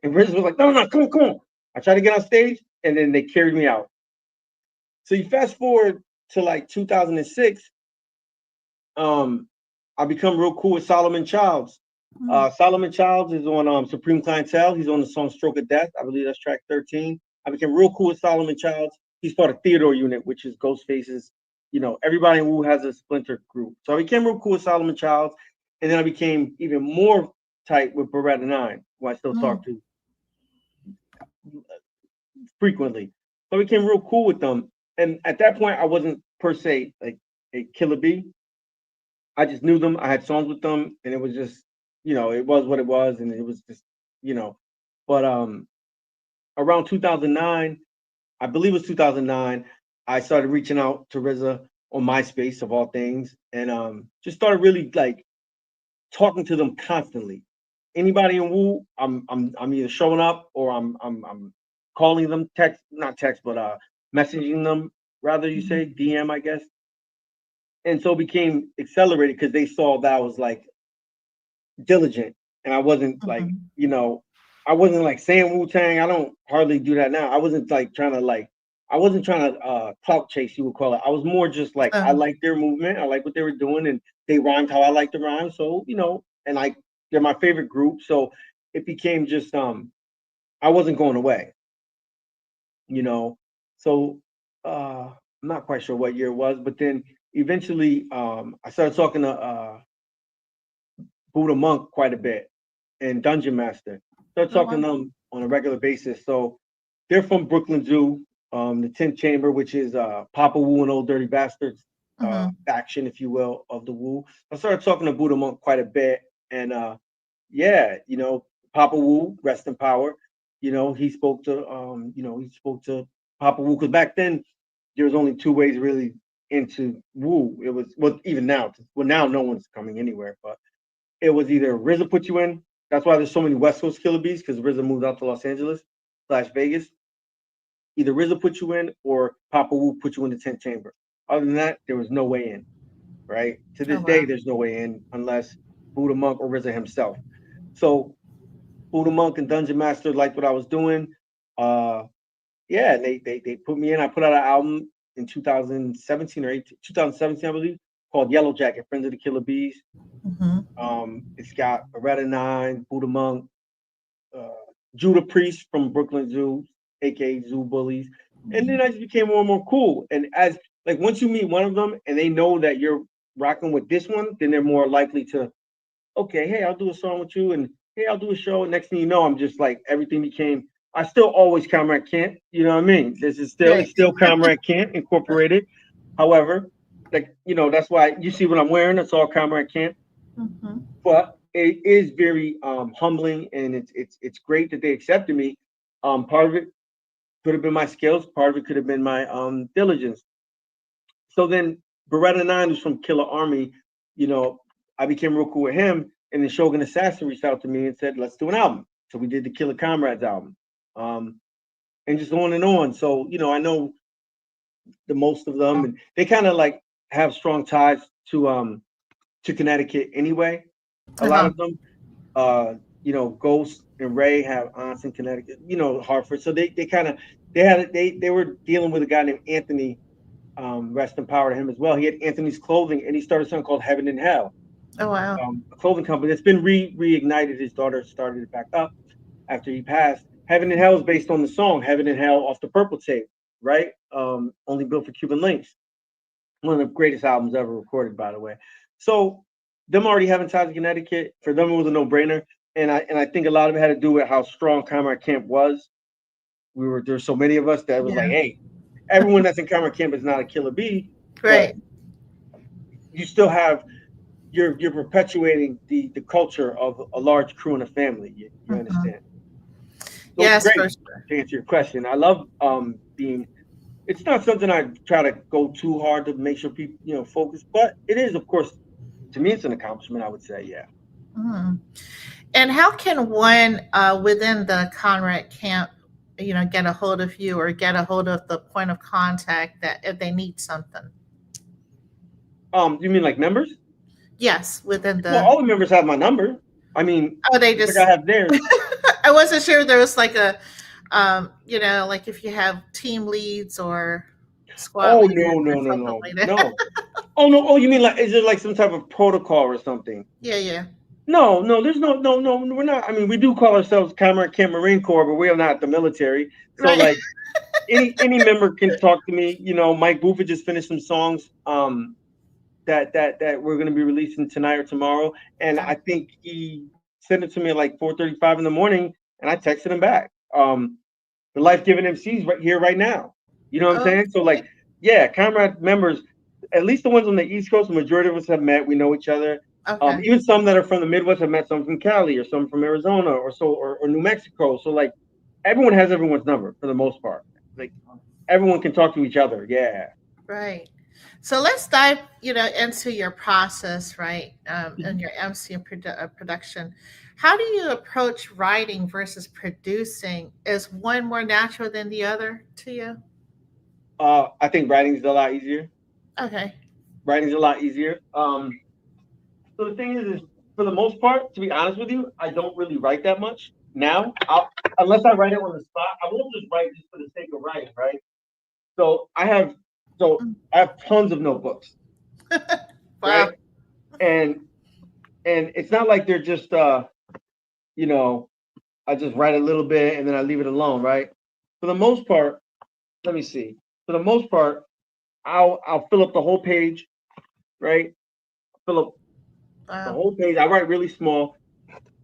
And RZA was like, "No, no, no, come on, come on." I tried to get on stage, and then they carried me out. So you fast forward to like 2006, I become real cool with Solomon Childs. mm, Solomon Childs is on Supreme Clientele. He's on the song Stroke of Death. I believe that's track 13. I became real cool with Solomon Childs. He's part of Theodore Unit, which is Ghostface's, you know, everybody in Wu has a splinter group. So I became real cool with Solomon Childs. And then I became even more tight with Beretta 9, who I still mm, talk to frequently. So I became real cool with them. And at that point, I wasn't per se like a killer bee. I just knew them. I had songs with them, and it was just, you know, it was what it was, and it was just, you know. But around 2009, I believe it was 2009, I started reaching out to RZA on MySpace of all things, and just started really like talking to them constantly. Anybody in Wu, I'm either showing up or I'm calling them, text, not text, but messaging them, rather you mm, say DM, I guess. And so it became accelerated because they saw that I was like diligent, and I wasn't like, mhm. you know, I wasn't like saying Wu-Tang. I don't hardly do that now. I wasn't like trying to like, I wasn't trying to clout chase, you would call it. I was more just like, I So, like their movement. I like what they were doing, and they rhymed how I like to rhyme. So, you know, and like they're my favorite group. So it became just I wasn't going away, you know. So I'm not quite sure what year it was, but then eventually I started talking to Buddha Monk quite a bit and Dungeon Master. Start oh talking wow. to them on a regular basis. So they're from Brooklyn Zoo, the 10th Chamber, which is Papa Wu and Old Dirty Bastards Hmm. faction, if you will, of the Wu. I started talking to Buddha Monk quite a bit. And yeah, you know, Papa Wu, rest in power. You know, he spoke to Papa Wu because back then there was only two ways really into Wu. It was, well, even now, well, now no one's coming anywhere, but it was either RZA put you in. That's why there's so many West Coast killer bees because RZA moved out to Los Angeles / Vegas. Either RZA put you in or Papa Wu put you in the 10th chamber. Other than that, there was no way in. Right to Oh this day, wow. there's no way in unless Buddha Monk or RZA himself. So Buddha Monk and Dungeon Master liked what I was doing. Yeah, they put me in. I put out an album in 2017 or 18, 2017, I believe, called Yellow Jacket, Friends of the Killer Bees. It's got Beretta 9, Buddha Monk, uh, Judah Priest from Brooklyn Zoo, aka Zoo Bullies. And then I just became more and more cool. And as like once you meet one of them and they know that you're rocking with this one, then they're more likely to, okay, hey, I'll do a song with you, and hey, I'll do a show. And next thing you know, I'm just like everything became. I still always Comrade Camp. You know what I mean? This is still it's still Comrade Camp Incorporated. However, like that's why you see what I'm wearing. That's all Comrade Camp. But it is very humbling, and it's great that they accepted me. Part of it could have been my skills. Part of it could have been my diligence. So then Beretta 9, who's from Killer Army, I became real cool with him, and then Shogun Assassin reached out to me and said, let's do an album. So we did the Killer Comrades album, and just on and on. So I know the most of them, and they kind of like have strong ties to Connecticut anyway. A lot of them, Ghost and Ray have aunts in Connecticut, Hartford. So they were dealing with a guy named Anthony. Rest in power to him as well. He had Anthony's Clothing, and he started something called Heaven and Hell. Oh wow! A clothing company that's been reignited. His daughter started it back up after he passed. Heaven and Hell is based on the song Heaven and Hell off the Purple Tape, right? Only built for Cuban Links. One of the greatest albums ever recorded, by the way. So them already having ties to Connecticut, for them it was a no-brainer. And I think a lot of it had to do with how strong Comrade Camp was. There's so many of us that was like, hey, everyone that's in Comrade Camp is not a killer bee. Right. You still have you're perpetuating the culture of a large crew and a family. You understand? So yes, great, for sure. To answer your question, I love being. It's not something I try to go too hard to make sure people focus, but it is, of course, to me, it's an accomplishment. I would say, yeah. And how can one within the Conrad Camp, get a hold of you or get a hold of the point of contact that if they need something? You mean like members? Yes, within the. Well, all the members have my number. I mean, they just. Like I have theirs. I wasn't sure there was like a, like if you have team leads or squad. Oh no. Oh no. Oh, you mean like is it like some type of protocol or something? Yeah. No. There's no. We're not. I mean, we do call ourselves Comrade Camp Marine Corps, but we are not the military. So right. Like, any member can talk to me. Mike Buford just finished some songs. That we're going to be releasing tonight or tomorrow, and I think he sent it to me at like 4:35 in the morning, and I texted him back. The life-giving MCs right here, right now. You know what I'm saying? So like, yeah, Comrade members, at least the ones on the East Coast, the majority of us have met. We know each other. Okay. Even some that are from the Midwest have met some from Cali or some from Arizona or New Mexico. So like, everyone has everyone's number for the most part. Like, everyone can talk to each other. Yeah. Right. So let's dive, into your process, right? In your MC production. How do you approach writing versus producing? Is one more natural than the other to you? I think writing's a lot easier. Okay. Writing's a lot easier. So the thing is for the most part, to be honest with you, I don't really write that much now. Unless I write it on the spot, I won't just write just for the sake of writing, right? So I have tons of notebooks. Wow. Right? And it's not like they're just I just write a little bit and then I leave it alone, right? For the most part, let me see. For the most part, I'll fill up the whole page, right? Fill up the whole page. I write really small.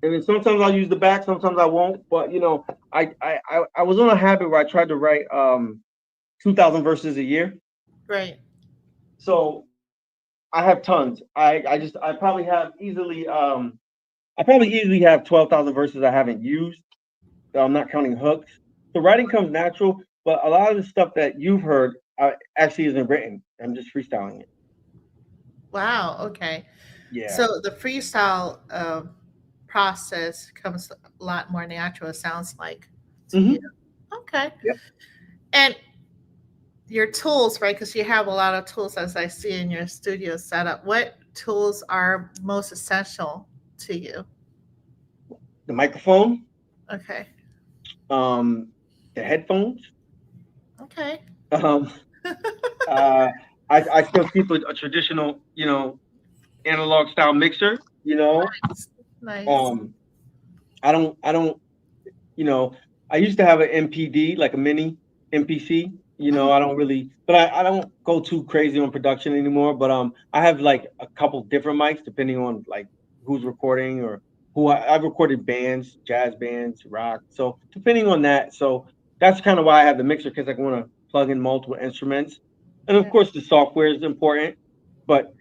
And then sometimes I'll use the back, sometimes I won't. But I was on a habit where I tried to write 2,000 verses a year. Right. So I have tons. I probably have easily have 12,000 verses I haven't used. So I'm not counting hooks. The writing comes natural, but a lot of the stuff that you've heard actually isn't written. I'm just freestyling it. Wow. Okay. Yeah. So the freestyle process comes a lot more natural, it sounds like. Mm-hmm. Okay. Yep. And your tools, right? Because you have a lot of tools, as I see in your studio setup. What tools are most essential to you? The microphone. Okay. The headphones. Okay. Uh, I still keep a traditional, analog style mixer. Nice. Um, I don't, you know, I used to have an MPD, like a mini MPC. Mhm. I don't really, but I don't go too crazy on production anymore. But I have like a couple different mics depending on like who's recording or who I've recorded bands, jazz bands, rock. So depending on that, so that's kind of why I have the mixer because I want to plug in multiple instruments, and of Yeah. course the software is important, but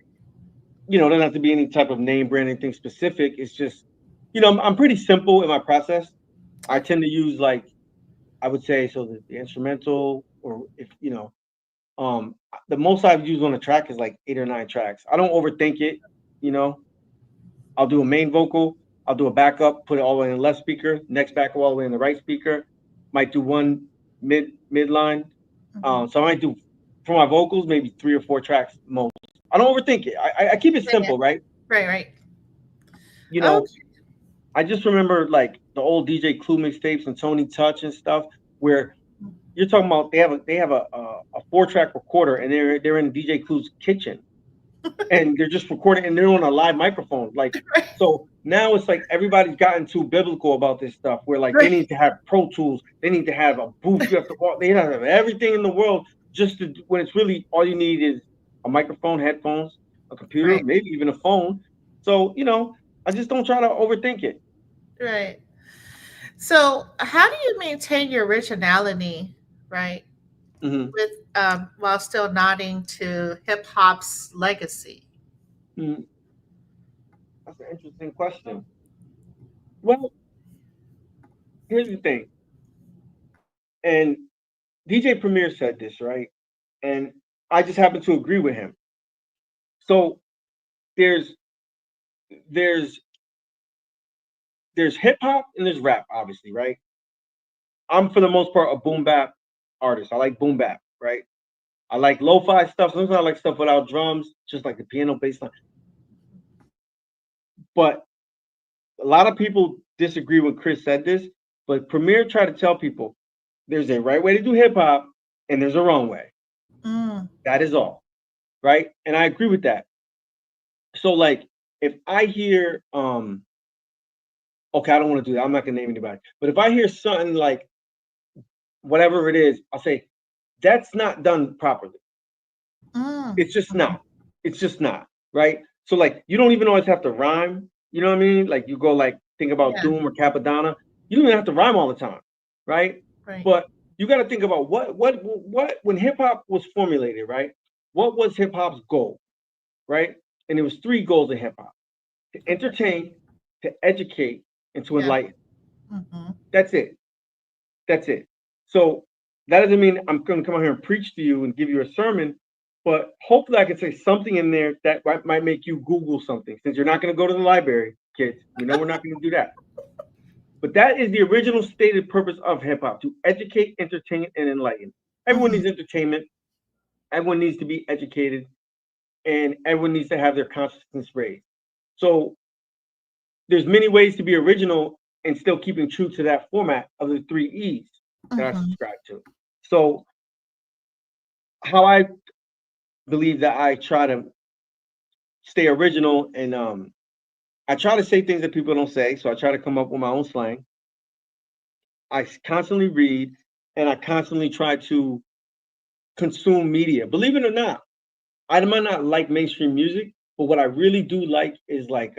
it doesn't have to be any type of name brand, anything specific. It's just, I'm pretty simple in my process. I Okay. tend to use like I would say so the instrumental or if the most I've used on a track is like 8 or 9 tracks. I don't overthink it, you know. I'll do a main vocal, I'll do a backup, put it all the way in the left speaker, next backup all the way in the right speaker. Might do one midline. Hmm. So I might do for my vocals maybe 3 or 4 tracks most. I don't overthink it. I keep it Yeah, yeah. simple, right? Right, right. You know, Okay. I just remember like the old DJ Clue mixtapes and Tony Touch and stuff where you're talking about they have a 4 track recorder and they're in DJ Clue's kitchen and they're just recording and they're on a live microphone. Like so now it's like everybody's gotten too biblical about this stuff where like they Right, need to have Pro Tools, they need to have a booth, they have to have everything in the world just to when it's really all you need is a microphone, headphones, a computer, right, maybe even a phone. So, I just don't try to overthink it. right. So, how do you maintain your originality, right, Hmm. with while still nodding to hip hop's legacy? Hmm. That's an interesting question. Well, here's the thing, and DJ Premier said this, right? And I just happen to agree with him. So there's there's there's hip hop and there's rap, obviously, right? I'm for the most part a boom bap artist. I like boom bap, right? I like lo-fi stuff. Sometimes I like stuff without drums, just like the piano bass line. But a lot of people disagree with Chris said this, but Premier tried to tell people there's a right way to do hip hop and there's a wrong way. Mm, That is all, right? And I agree with that. So like if I hear okay, I don't want to do that. I'm not gonna name anybody. But if I hear something like whatever it is, I'll say that's not done properly. mm, It's just mhm. not. It's just not, right? So like you don't even always have to rhyme. You know what I mean? Like you go like think about Yeah, Doom or Capadonna. You don't even have to rhyme all the time, right? right. But you got to think about what when hip hop was formulated, right? What was hip hop's goal, right? And there was 3 goals of hip hop: to entertain, to educate, and to Yeah. enlighten. Hmm. That's it. That's it. So that doesn't mean I'm going to come out here and preach to you and give you a sermon, but hopefully I can say something in there that might make you Google something. Since you're not going to go to the library, kids, we know we're not going to do that. But that is the original stated purpose of hip hop: to educate, entertain, and enlighten. Everyone Hmm. needs entertainment. Everyone needs to be educated, and everyone needs to have their consciousness raised. So there's many ways to be original and still keeping true to that format of the 3 E's that I Hmm. subscribe to. So how I believe that I try to stay original and I try to say things that people don't say. So I try to come up with my own slang. I constantly read and I constantly try to consume media. Believe it or not, I might not like mainstream music, but what I really do like is like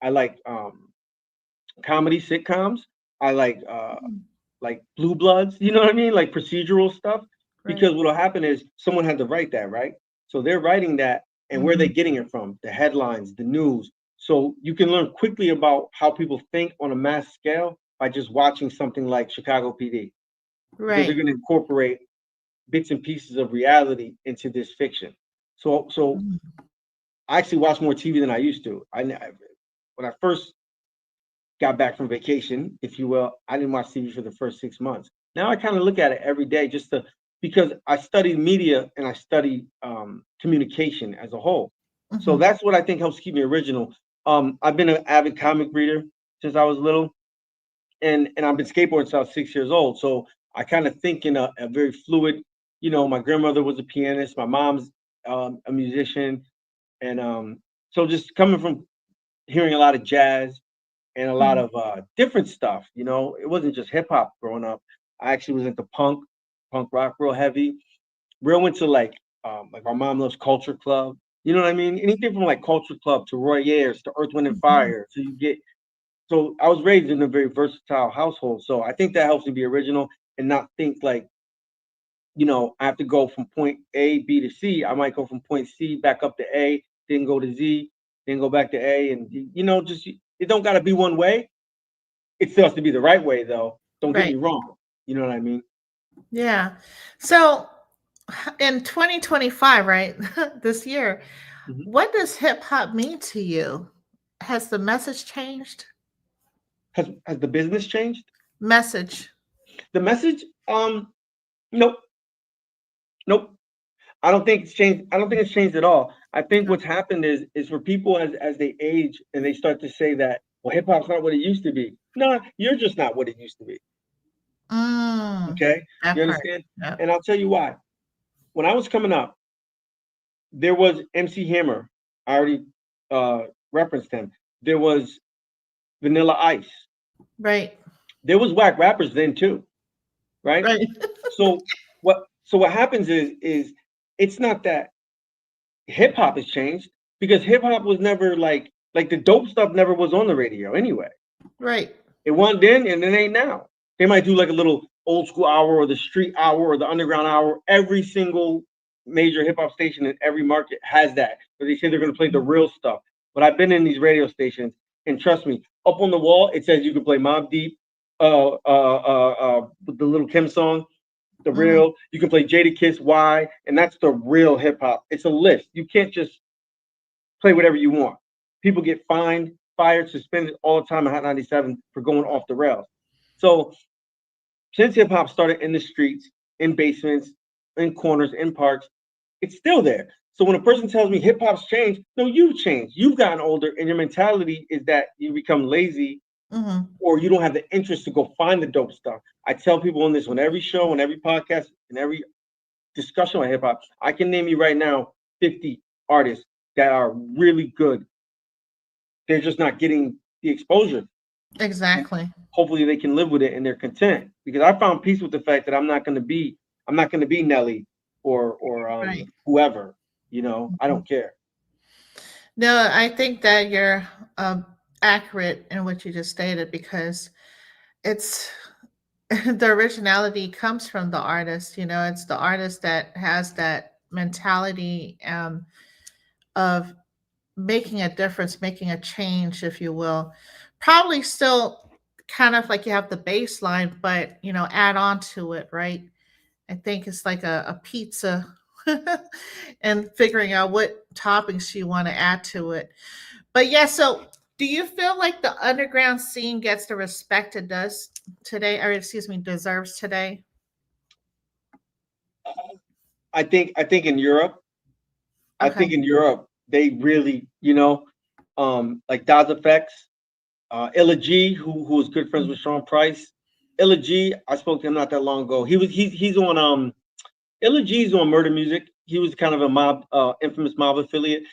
I like comedy sitcoms. I like Blue Bloods, you know what I mean? Like procedural stuff. Right. Because what'll happen is someone had to write that, right? So they're writing that, and where are they Hmm. getting it from? The headlines, the news. So you can learn quickly about how people think on a mass scale by just watching something like Chicago PD, because they're Right. going to incorporate bits and pieces of reality into this fiction. So Mhm. I actually watch more TV than I used to. When I first got back from vacation, if you will, I didn't watch TV for the first 6 months. Now I kind of look at it every day just to because I study media and I study communication as a whole. So Mhm. that's what I think helps keep me original. I've been an avid comic reader since I was little, and I've been skateboarding since I was 6 years old. So I kind of think in a very fluid. my grandmother was a pianist, my mom's a musician, and so just coming from hearing a lot of jazz and a lot Mhm. of different stuff. It wasn't just hip hop growing up. I actually was into punk rock, real heavy, real into like my mom loves Culture Club. You know what I mean? Anything from like Culture Club to Roy Ayers to Earth, Wind and Mhm. Fire. So I was raised in a very versatile household. So I think that helps me be original and not think like, I have to go from point A, B to C. I might go from point C back up to A, then go to Z, then go back to A, and just it don't gotta be one way. It still has to be the right way, though. Don't get me Right. wrong. You know what I mean? Yeah. So in 2025, right? This year, Mhm. what does hip hop mean to you? Has the message changed? Has the business changed? Message. The message? Nope, nope. I don't think it's changed. I don't think it's changed at all. I think what's happened is for people as they age and they start to say that, well, hip hop's not what it used to be. No, you're just not what it used to be. Mm, Okay, you that part. understand? Yep. And I'll tell you why. When I was coming up, there was MC Hammer. I already uh, referenced him. There was Vanilla Ice. Right. There was whack rappers then too, right? Right. So what happens is it's not that hip hop has changed because hip hop was never like the dope stuff never was on the radio anyway. Right. It wasn't then and it ain't now. They might do like a little old school hour or the street hour or the underground hour. Every single major hip hop station in every market has that. But they say they're gonna play the real stuff. But I've been in these radio stations and trust me, up on the wall it says you can play Mobb Deep, the Little Kim song, the Mhm. real. You can play Jadakiss, Why, and that's the real hip hop. It's a list. You can't just play whatever you want. People get fined, fired, suspended all the time at Hot 97 for going off the rails. So since hip hop started in the streets, in basements, in corners, in parks, it's still there. So when a person tells me hip hop's changed, no, you've changed. You've gotten older, and your mentality is that you become lazy Mhm. or you don't have the interest to go find the dope stuff. I tell people on this, on every show, on every podcast, and every discussion on hip hop, I can name you right now 50 artists that are really good. They're just not getting the exposure. And Exactly. hopefully they can live with it and they're content. Because I found peace with the fact that I'm not gonna be Nelly or Right. whoever. I Mhm. don't care. No, I think that you're accurate in what you just stated because it's the originality comes from the artist. It's the artist that has that mentality of making a difference, making a change, if you will. Probably still kind of like you have the baseline, but add on to it, right? I think it's like a pizza and figuring out what toppings you want to add to it. But yeah, so do you feel like the underground scene gets the respect it does today, or excuse me, deserves today? I think in Europe, Okay. they really, like Daz Effects, Illa G, who was good friends with Sean Price. Illa G, I spoke to him not that long ago. He's on Illa G's on Murder Music. He was kind of a infamous mob affiliate.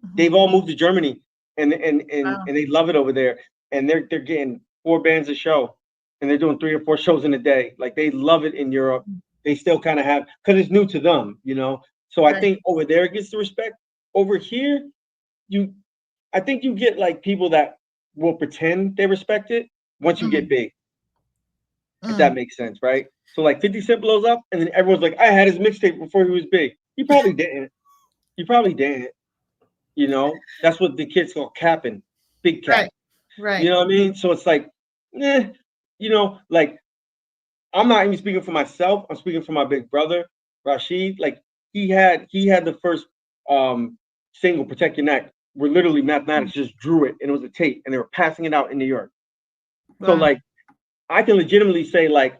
Mhm. They've all moved to Germany, Wow. and they love it over there. And they're getting 4 bands a show, and they're doing 3 or 4 shows in a day. Like they love it in Europe. They still kind of have because it's new to them. So I Right. think over there it gets the respect. Over here, you, I think you get like people that will pretend they respect it once you get Mhm. big, if that Mm. makes sense, right? So like 50 Cent blows up, and then everyone's like, I had his mixtape before he was big. You probably didn't. You probably didn't. That's what the kids call capping, big cap. Right. Right. You know what I mean? So it's like, like I'm not even speaking for myself. I'm speaking for my big brother, Rashid. Like he had the first single, Protect Your Neck, where literally mathematics just drew it and it was a tape and they were passing it out in New York. So Wow. like I can legitimately say like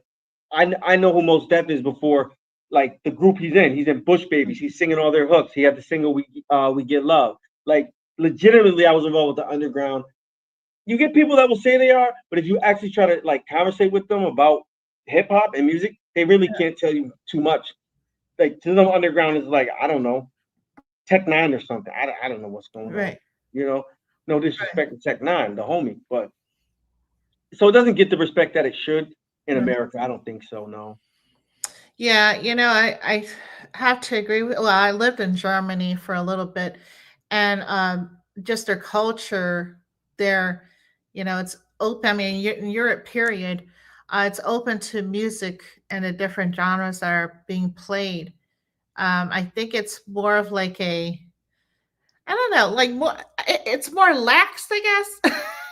I know who Most Def is before like the group he's in. He's in Bush Babies. He's singing all their hooks. He had the single We Get Love. Like legitimately, I was involved with the underground. You get people that will say they are, but if you actually try to like conversate with them about hip hop and music, they really can't tell you too much. like System Underground is like, I don't know, Tech Nine or something. I don't know what's going on. Right. You know, no Right. disrespect to Tech Nine, the homie, but so it doesn't get the respect that it should in Right. America. I don't think so. No. Yeah, I have to agree with, well, I lived in Germany for a little bit, and just their culture there, it's open. I mean, in Europe, period, it's open to music and the different genres that are being played. I think it's more of like I don't know, like more, it's more lax, I guess,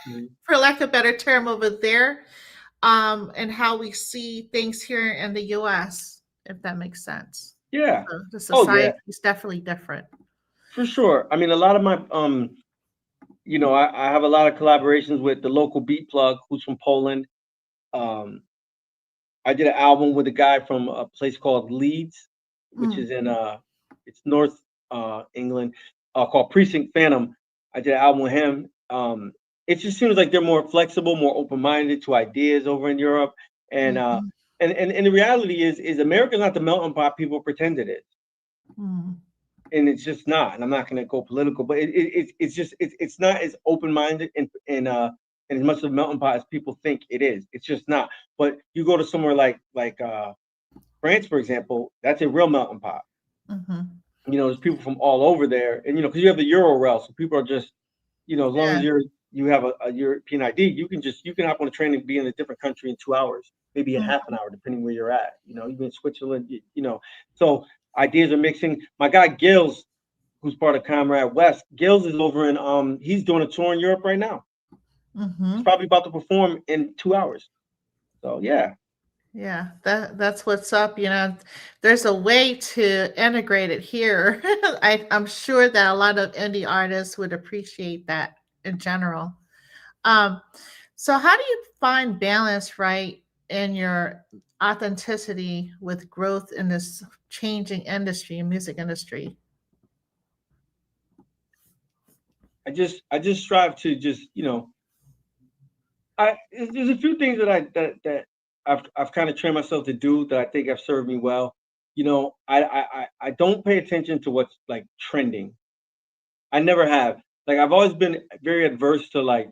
Mhm. for lack of a better term over there, and how we see things here in the US, if that makes sense. Yeah. So the Oh yeah, society is definitely different. for sure. I mean, a lot of my I have a lot of collaborations with the local beat plug who's from Poland. Um, I did an album with a guy from a place called Leeds, which Mm, is in it's North England, called Precinct Phantom. I did an album with him. It just seems like they're more flexible, more open minded to ideas over in Europe, and mhm, and the reality is America's not the melting pot people pretend it is, mm. and it's just not. And I'm not going to go political, but it's just it's not as open minded and as much of a melting pot as people think it is. It's just not. But you go to somewhere like France, for example, that's a real melting pot. Mhm. There's people from all over there, and because you have the Euro rail, so people are just, as long as Yeah. you have a European ID, you can hop on a train and be in a different country in 2 hours, maybe in Mm, half an hour, depending where you're at. Even in Switzerland, so ideas are mixing. My guy Gills, who's part of Comrade West, Gills is over in he's doing a tour in Europe right now. He's mhm. probably about to perform in 2 hours. So yeah, Yeah, that's what's up, There's a way to integrate it here. I'm sure that a lot of indie artists would appreciate that in general. Um, so how do you find balance, right, in your authenticity with growth in this changing industry, music industry? I just strive to just there's a few things that I've kind of trained myself to do that I think have served me well. I don't pay attention to what's like trending. I never have. Like I've always been very adverse to like,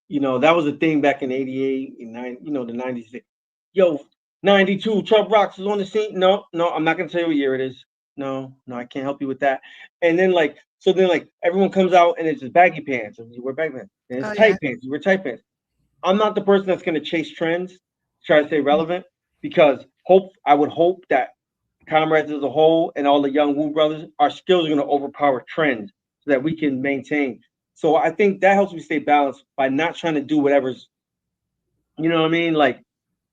that was a thing back in '88 and the '90s. Like, yo, '92, Trump Rocks is on the scene. No, no, I'm not gonna tell you what year it is. No, no, I can't help you with that. And then like everyone comes out and it's just baggy pants and you wear baggy pants. And it's Oh yeah. tight pants, you wear tight pants. I'm not the person that's going to chase trends, try to stay relevant, because I would hope that comrades as a whole and all the young Wu brothers, our skills are going to overpower trends so that we can maintain. So I think that helps me stay balanced by not trying to do whatever's, you know what I mean? Like,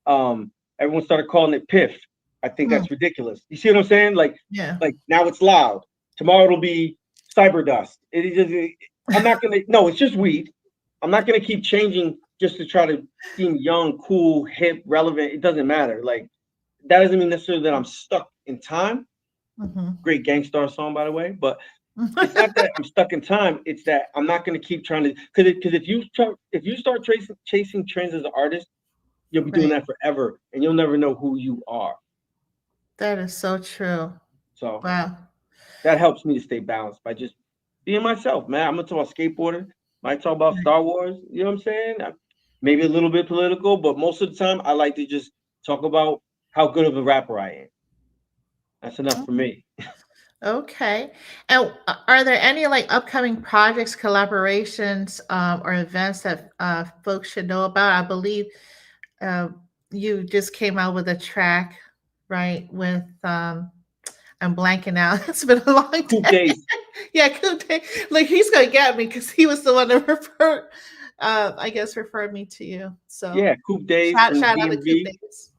everyone started calling it piff. I think Mm, that's ridiculous. You see what I'm saying? yeah. Like now it's loud. Tomorrow it'll be cyber dust. I'm not gonna. No, it's just weed. I'm not gonna keep changing just to try to seem young, cool, hip, relevant. It doesn't matter. Like that doesn't mean necessarily that I'm stuck in time. Mhm. Great Gangstar song, by the way. But it's not that I'm stuck in time. It's that I'm not gonna keep trying to. Because if you start chasing trends as an artist, you'll be doing Right. that forever, and you'll never know who you are. That is so true. So Wow. that helps me to stay balanced by just being myself, man. I'm gonna talk about skateboarding. Might talk about Right. Star Wars. You know what I'm saying? Maybe a little bit political, but most of the time, I like to just talk about how good of a rapper I am. That's enough for me. Okay. And are there any like upcoming projects, collaborations, or events that folks should know about? I believe uh, you just came out with a track, right? With I'm blanking out. It's been a long Coop day. days. Yeah, Kunte. Like he's gonna get me because he was the one that referred, I guess, referred me to you. So Yeah, Coop days shout from the shout out to Coop DMV. Davis.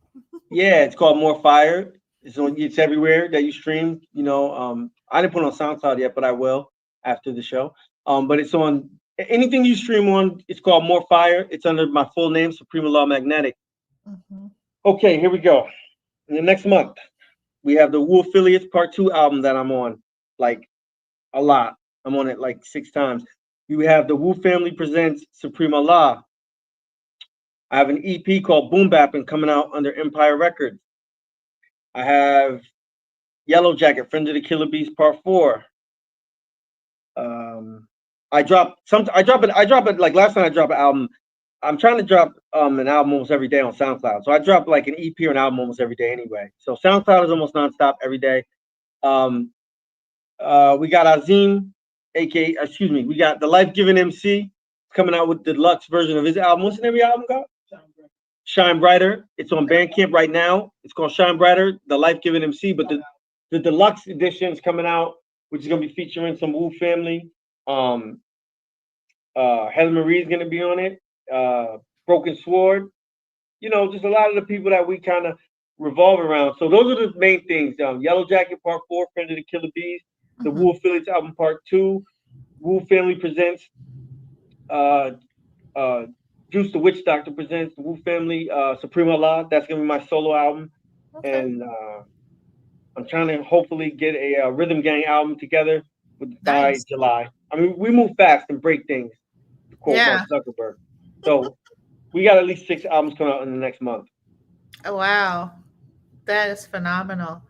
Yeah, it's called More Fire. It's everywhere that you stream. I didn't put it on SoundCloud yet, but I will after the show. But it's on anything you stream on. It's called More Fire. It's under my full name, Suprema Law Magnetic. Mhm. Okay, here we go. In the next month, we have the Wu Affiliates Part 2 album that I'm on, like a lot. I'm on it like 6 times. We have the Wu Family Presents Suprema Law. I have an EP called Boom Bappin' coming out under Empire Records. I have Yellow Jacket, Friend of the Killer Bees Part 4. I drop it like last time I dropped an album. I'm trying to drop an album almost every day on SoundCloud. So I drop like an EP or an album almost every day anyway. So SoundCloud is almost nonstop every day. We got Azim, we got the Life Giving MC coming out with the deluxe version of his album. What's the name of your album called? Shine Brighter. It's on Bandcamp right now. It's called Shine Brighter, the Life Giving MC. But the deluxe edition is coming out, which is gonna be featuring some Wu family. Helen Marie's gonna be on it. Broken Sword. Just a lot of the people that we kind of revolve around. So those are the main things. Yellow Jacket Part 4, Friend of the Killer Bees. The Wu Affiliates album Part 2. Wu Family presents. Juice the Witch Doctor presents the Wu Family Supreme Allah. That's gonna be my solo album. Okay. And I'm trying to hopefully get a Rhythm Gang album together by July. I mean, we move fast and break things, to quote Mark Zuckerberg. So we got at least 6 albums coming out in the next month. Oh, wow. That is phenomenal.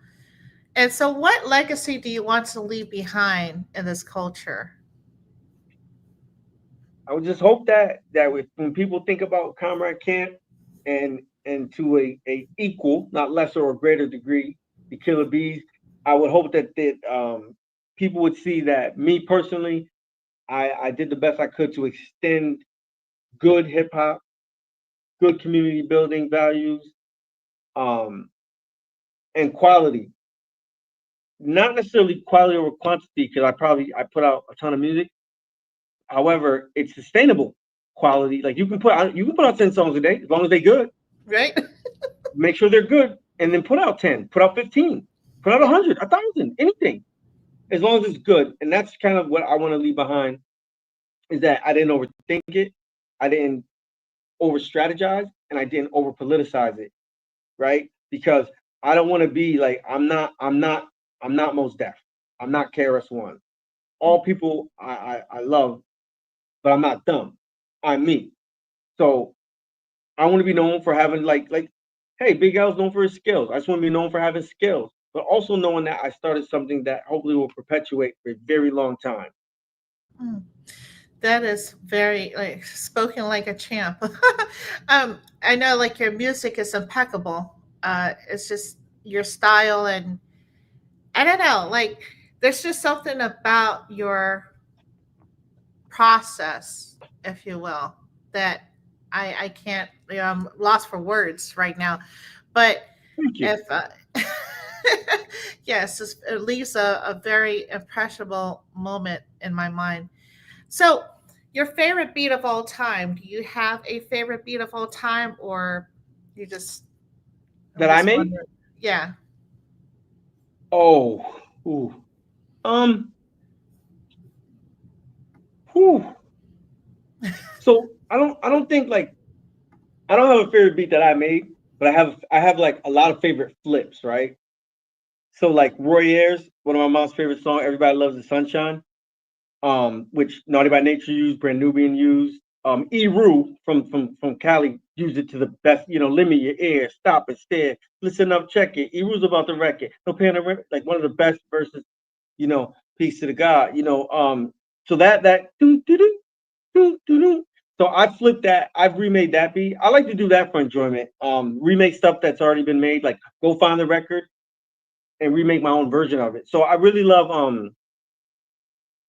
And so what legacy do you want to leave behind in this culture? I would just hope that when people think about Comrade Camp and to a equal, not lesser or greater degree, the Killer Bees, I would hope that people would see that me personally, I did the best I could to extend good hip hop, good community building values, and quality. Not necessarily quality over quantity, because I put out a ton of music. However, it's sustainable quality. Like you can put out 10 songs a day as long as they're good. Right. Make sure they're good, and then put out 10, put out 15, put out 100, 1,000, anything, as long as it's good. And that's kind of what I want to leave behind. Is that I didn't overthink it, I didn't over strategize, and I didn't over politicize it, right? Because I don't want to be like I'm not Mos Def, I'm not KRS-One. All people I love, but I'm not dumb. I'm me. So I want to be known for having like, hey, Big L's known for his skills. I just want to be known for having skills, but also knowing that I started something that hopefully will perpetuate for a very long time. That is very spoken like a champ. I know like your music is impeccable. It's just your style, and I don't know, like there's just something about your process, if you will, that I can't. I'm lost for words right now. But if yes, it leaves a very impressionable moment in my mind. So, your favorite beat of all time? Do you have a favorite beat of all time, or you just that I made? Yeah. Oh, ooh. So I don't think like I don't have a favorite beat that I made, but I have like a lot of favorite flips, right? So like Roy Ayers, one of my mom's favorite songs, Everybody Loves the Sunshine, which Naughty by Nature used, Brand Nubian used, E-Roo from Cali used it to the best, lend me your ear, stop and stare, listen up, check it. E-Roo's about the record. No paying the rent, like one of the best verses, peace to the God, so that doo, doo, doo, doo, doo, doo. So I flipped that. I've remade that beat. I like to do that for enjoyment. Remake stuff that's already been made, like go find the record and remake my own version of it. So I really love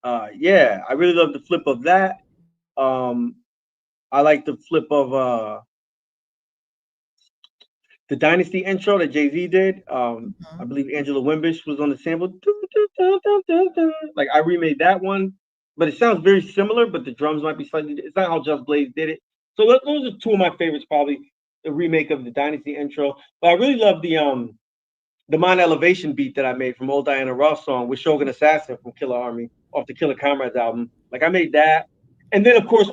I really love the flip of that. I like the flip of the Dynasty intro that Jay-Z did. I believe Angela Wimbish was on the sample. Like I remade that one, but it sounds very similar, but the drums might be slightly. It's not how Just Blaze did it. So those are two of my favorites, probably the remake of the Dynasty intro. But I really love the Mind Elevation beat that I made from old Diana Ross song with Shogun Assassin from Killer Army off the Killer Comrades album. Like I made that, and then of course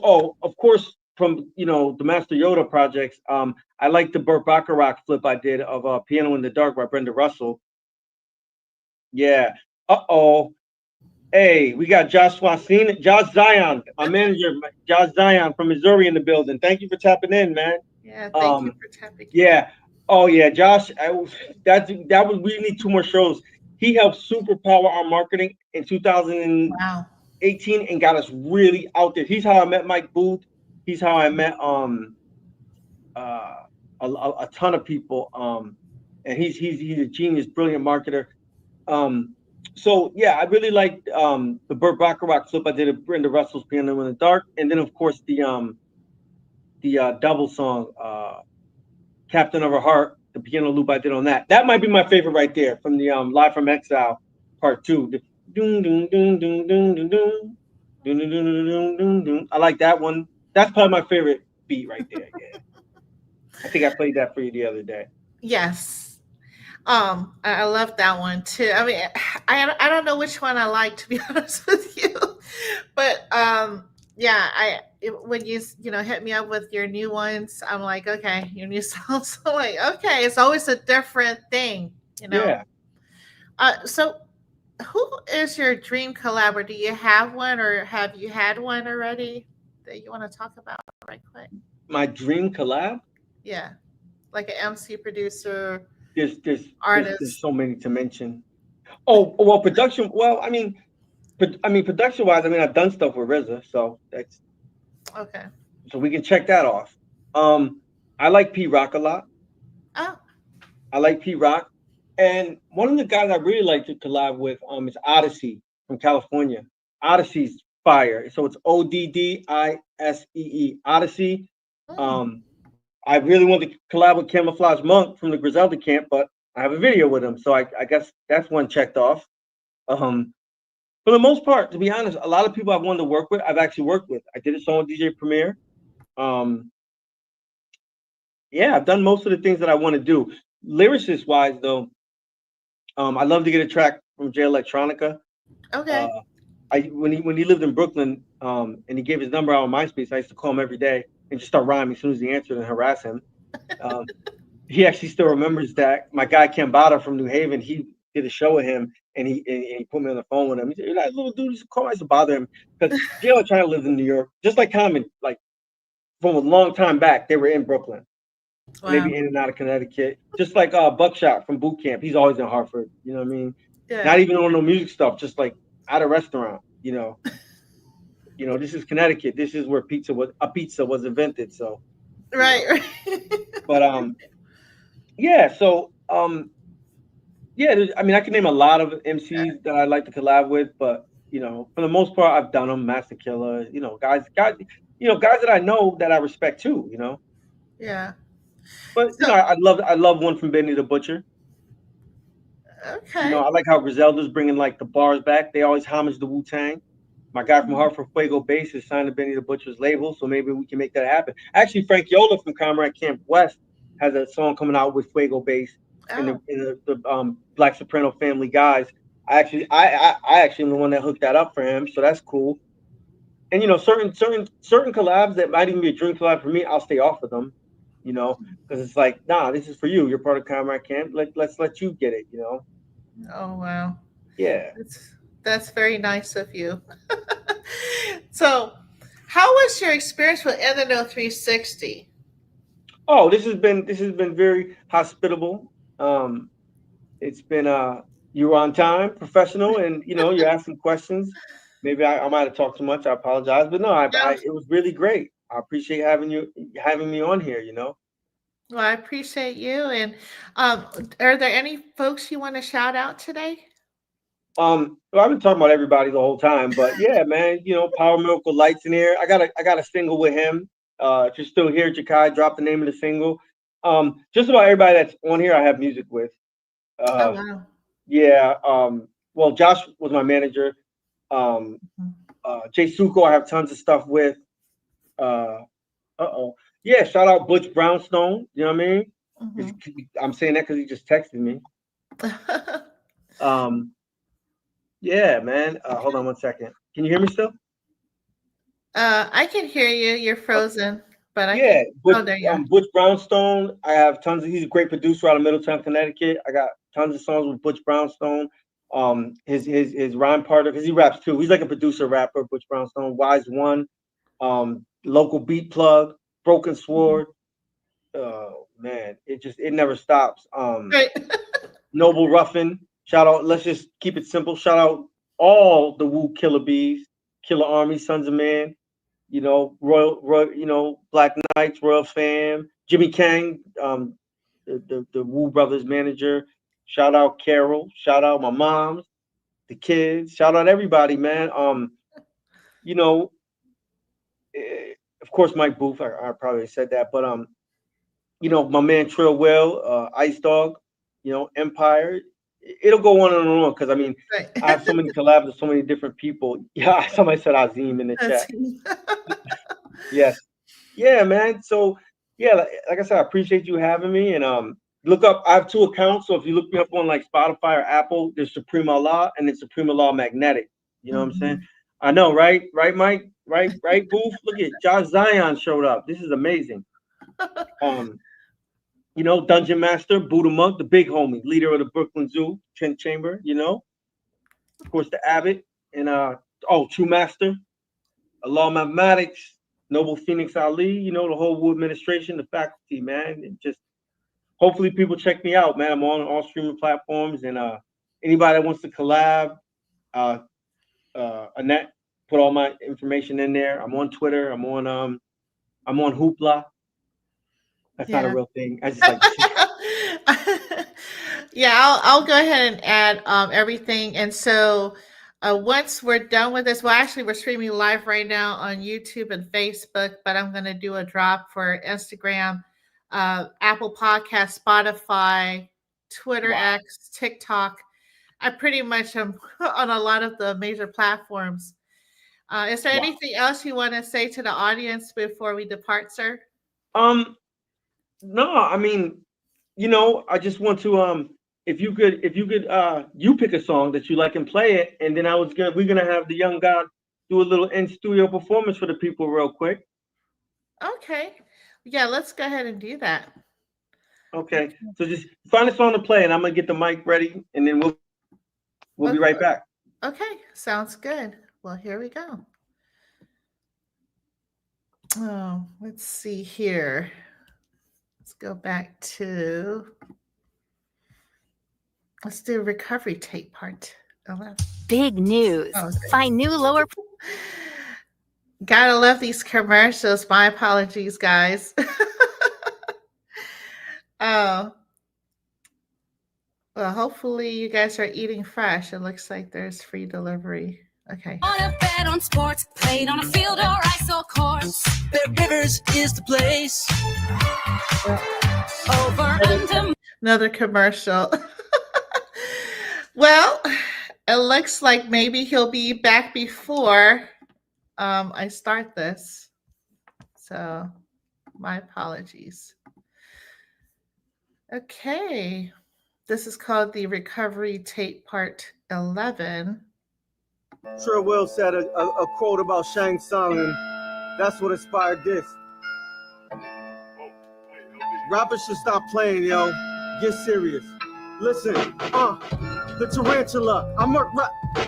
from the Master Yoda projects, I like the Burt Bacharach flip I did of Piano in the Dark by Brenda Russell. Yeah. Hey, we got Josh Zion, our manager, Josh Zion from Missouri in the building. Thank you for tapping in, man. Yeah, thank you for tapping in. Yeah. Oh yeah, Josh. We need 2 more shows. He helped superpower our marketing in Wow. 2018 and got us really out there. He's how I met Mike Booth. He's how I met uh, a ton of people. And he's a genius, brilliant marketer. Um, so yeah, I really liked the Burt Bacharach clip I did of Brenda Russell's Piano in the Dark, and then of course the double song Captain of Her Heart, the piano loop I did on that. That might be my favorite right there from the Live from Exile Part 2. The doom doom doom doom doom doom doom doom doom doom doom doom. I like that one. That's probably my favorite beat right there. Yeah, I think I played that for you the other day. Yes. I love that one too. I mean, I don't know which one I like, to be honest with you, but yeah, when you know hit me up with your new ones, I'm like, okay, your new songs. I'm like, okay, it's always a different thing, you know. Yeah, So who is your dream collaborator? Do you have one, or have you had one already that you want to talk about right quick? my dream collab. Yeah, like an MC producer, There's artist. so many to mention. Oh well, production. Well, production wise, I've done stuff with RZA, so that's Okay. so we can check that off. Um, I like P Rock a lot. Oh, I like P Rock, and one of the guys I really like to collab with is Odyssey from California. Odyssey's fire. So it's Oddisee. Odyssey. mm, Um, I really want to collab with Camouflage Monk from the Griselda camp, but I have a video with him, so I guess that's one checked off. Um, for the most part, to be honest, a lot of people I've wanted to work with, I've actually worked with. I did a song with DJ Premier. Um, yeah, I've done most of the things that I want to do. Lyricist wise, though, I love to get a track from Jay Electronica. Uh, okay. when he lived in Brooklyn, and he gave his number out on MySpace, I used to call him every day and just start rhyming as soon as he answered and harass him. Um, he actually still remembers that. My guy Kambada from New Haven, he did a show with him, and he put me on the phone with him. He said, "You're that little dude, you should call." I used to bother him because Jay Electronica lived in New York, just like Common, like from a long time back. They were in Brooklyn. Wow. Maybe in and out of Connecticut. Just like Buckshot from Boot Camp. He's always in Hartford. You know what I mean? Not Yeah. even on no music stuff, just like at a restaurant, you know. This is Connecticut. This is where pizza was invented. So, you know. Right. Right. But yeah, so yeah, I can name a lot of MCs that I like to collab with, but for the most part I've done them, Master Killer, guys that I know that I respect too. Yeah. But So I love one from Benny the Butcher. okay. I like how Griselda's bringing like the bars back. They always homage the Wu-Tang. My guy from Mhm. Hartford, Fuego Bass, is signed to Benny the Butcher's label, so maybe we can make that happen. Actually, Frank Yola from Comrade Camp West has a song coming out with Fuego Bass and Oh, the Black Soprano Family guys. I actually am the one that hooked that up for him, so that's cool. And certain collabs that might even be a dream collab for me, I'll stay off of them. Because it's like, nah, this is for you. You're part of Comrade Camp. Let's let you get it. oh wow. Yeah. That's very nice of you. So, how was your experience with Endo 360? Oh, this has been very hospitable. Um, it's been you were on time, professional, and you're asking questions. Maybe I might have talked too much. I apologize, but no, No. it was really great. I appreciate having me on here. Well, I appreciate you. And um, are there any folks you want to shout out today? Well, I've been talking about everybody the whole time, but yeah, man, Power Miracle Lights in here. I got a single with him. If you're still here, Jakai, drop the name of the single. Just about everybody that's on here, I have music with. Oh Uh, wow. yeah. Well, Josh was my manager. Um, Jay Suko, I have tons of stuff with. Uh, oh. Yeah, shout out Butch Brownstone. You know what I mean? Mhm. I'm saying that because he just texted me. Um, yeah, man. Hold on one second. Can you hear me still? I can hear you. You're frozen, but I Yeah, can. Oh, there you are. Butch Brownstone. I have tons of. He's a great producer out of Middletown, Connecticut. I got tons of songs with Butch Brownstone. His rhyme partner, because he raps too. He's like a producer rapper. Butch Brownstone, Wise One, local beat plug, Broken Mhm. Sword. Oh man, it never stops. Right. Noble Ruffin. Shout out. Let's just keep it simple. Shout out all the Wu Killer Bees, Killer Army, Sons of Man. Royal, Black Knights, Royal Fam, Jimmy Kang, the Wu Brothers manager. Shout out Carol. Shout out my moms, the kids. Shout out everybody, man. You know, of course, Mike Booth. I probably said that, but my man Trill Will, Ice Dog, Empire. It'll go on and on because Right. I have so many collabs with so many different people. Yeah, somebody said Azim in the chat. Yes. Yeah, man. So yeah, like I said, I appreciate you having me. And look up. I have 2 accounts, so if you look me up on like Spotify or Apple, there's Supreme Allah and it's Supreme Allah Magnetic. You know what I'm saying? I know, right? Right, Mike? Right, Booth? Look at Josh Zion showed up. This is amazing. Dungeon Master, Buddha Monk, the big homie, leader of the Brooklyn Zoo, Trent Chamber, of course, the Abbot, and True Master, Allah Mathematics, Noble Phoenix Ali, the whole Wu administration, the faculty, man. And just hopefully people check me out, man. I'm on all streaming platforms, and anybody that wants to collab, Annette, put all my information in there. I'm on Twitter. I'm on Hoopla. That's not a real thing. I just like Yeah, I'll go ahead and add everything. And so once we're done with this, actually we're streaming live right now on YouTube and Facebook, but I'm going to do a drop for Instagram, Apple Podcast, Spotify, Twitter, X, TikTok. I pretty much am on a lot of the major platforms. Is there anything else you want to say to the audience before we depart, sir? No, I just want to if you could you pick a song that you like and play it, and then we're gonna have the young God do a little in studio performance for the people real quick. Okay. Yeah, let's go ahead and do that. Okay. So just find a song to play, and I'm gonna get the mic ready, and then we'll be right back. Okay, sounds good. Well, here we go. Oh, let's see here. Let's go back to, let's do recovery tape part 11. Big news. Find new lower. Gotta love these commercials. My apologies, guys. Oh, well, hopefully you guys are eating fresh. It looks like there's free delivery. Okay. On a bet on sports, played on a field or ice or course. Bear Rivers is the place. Another commercial. Well, it looks like maybe he'll be back before I start this. So my apologies. Okay. This is called the Recovery Tape Part 11. Sure Will said a quote about Shang Tsung, and that's what inspired this. Rappers should stop playing, yo. Get serious. Listen, the tarantula.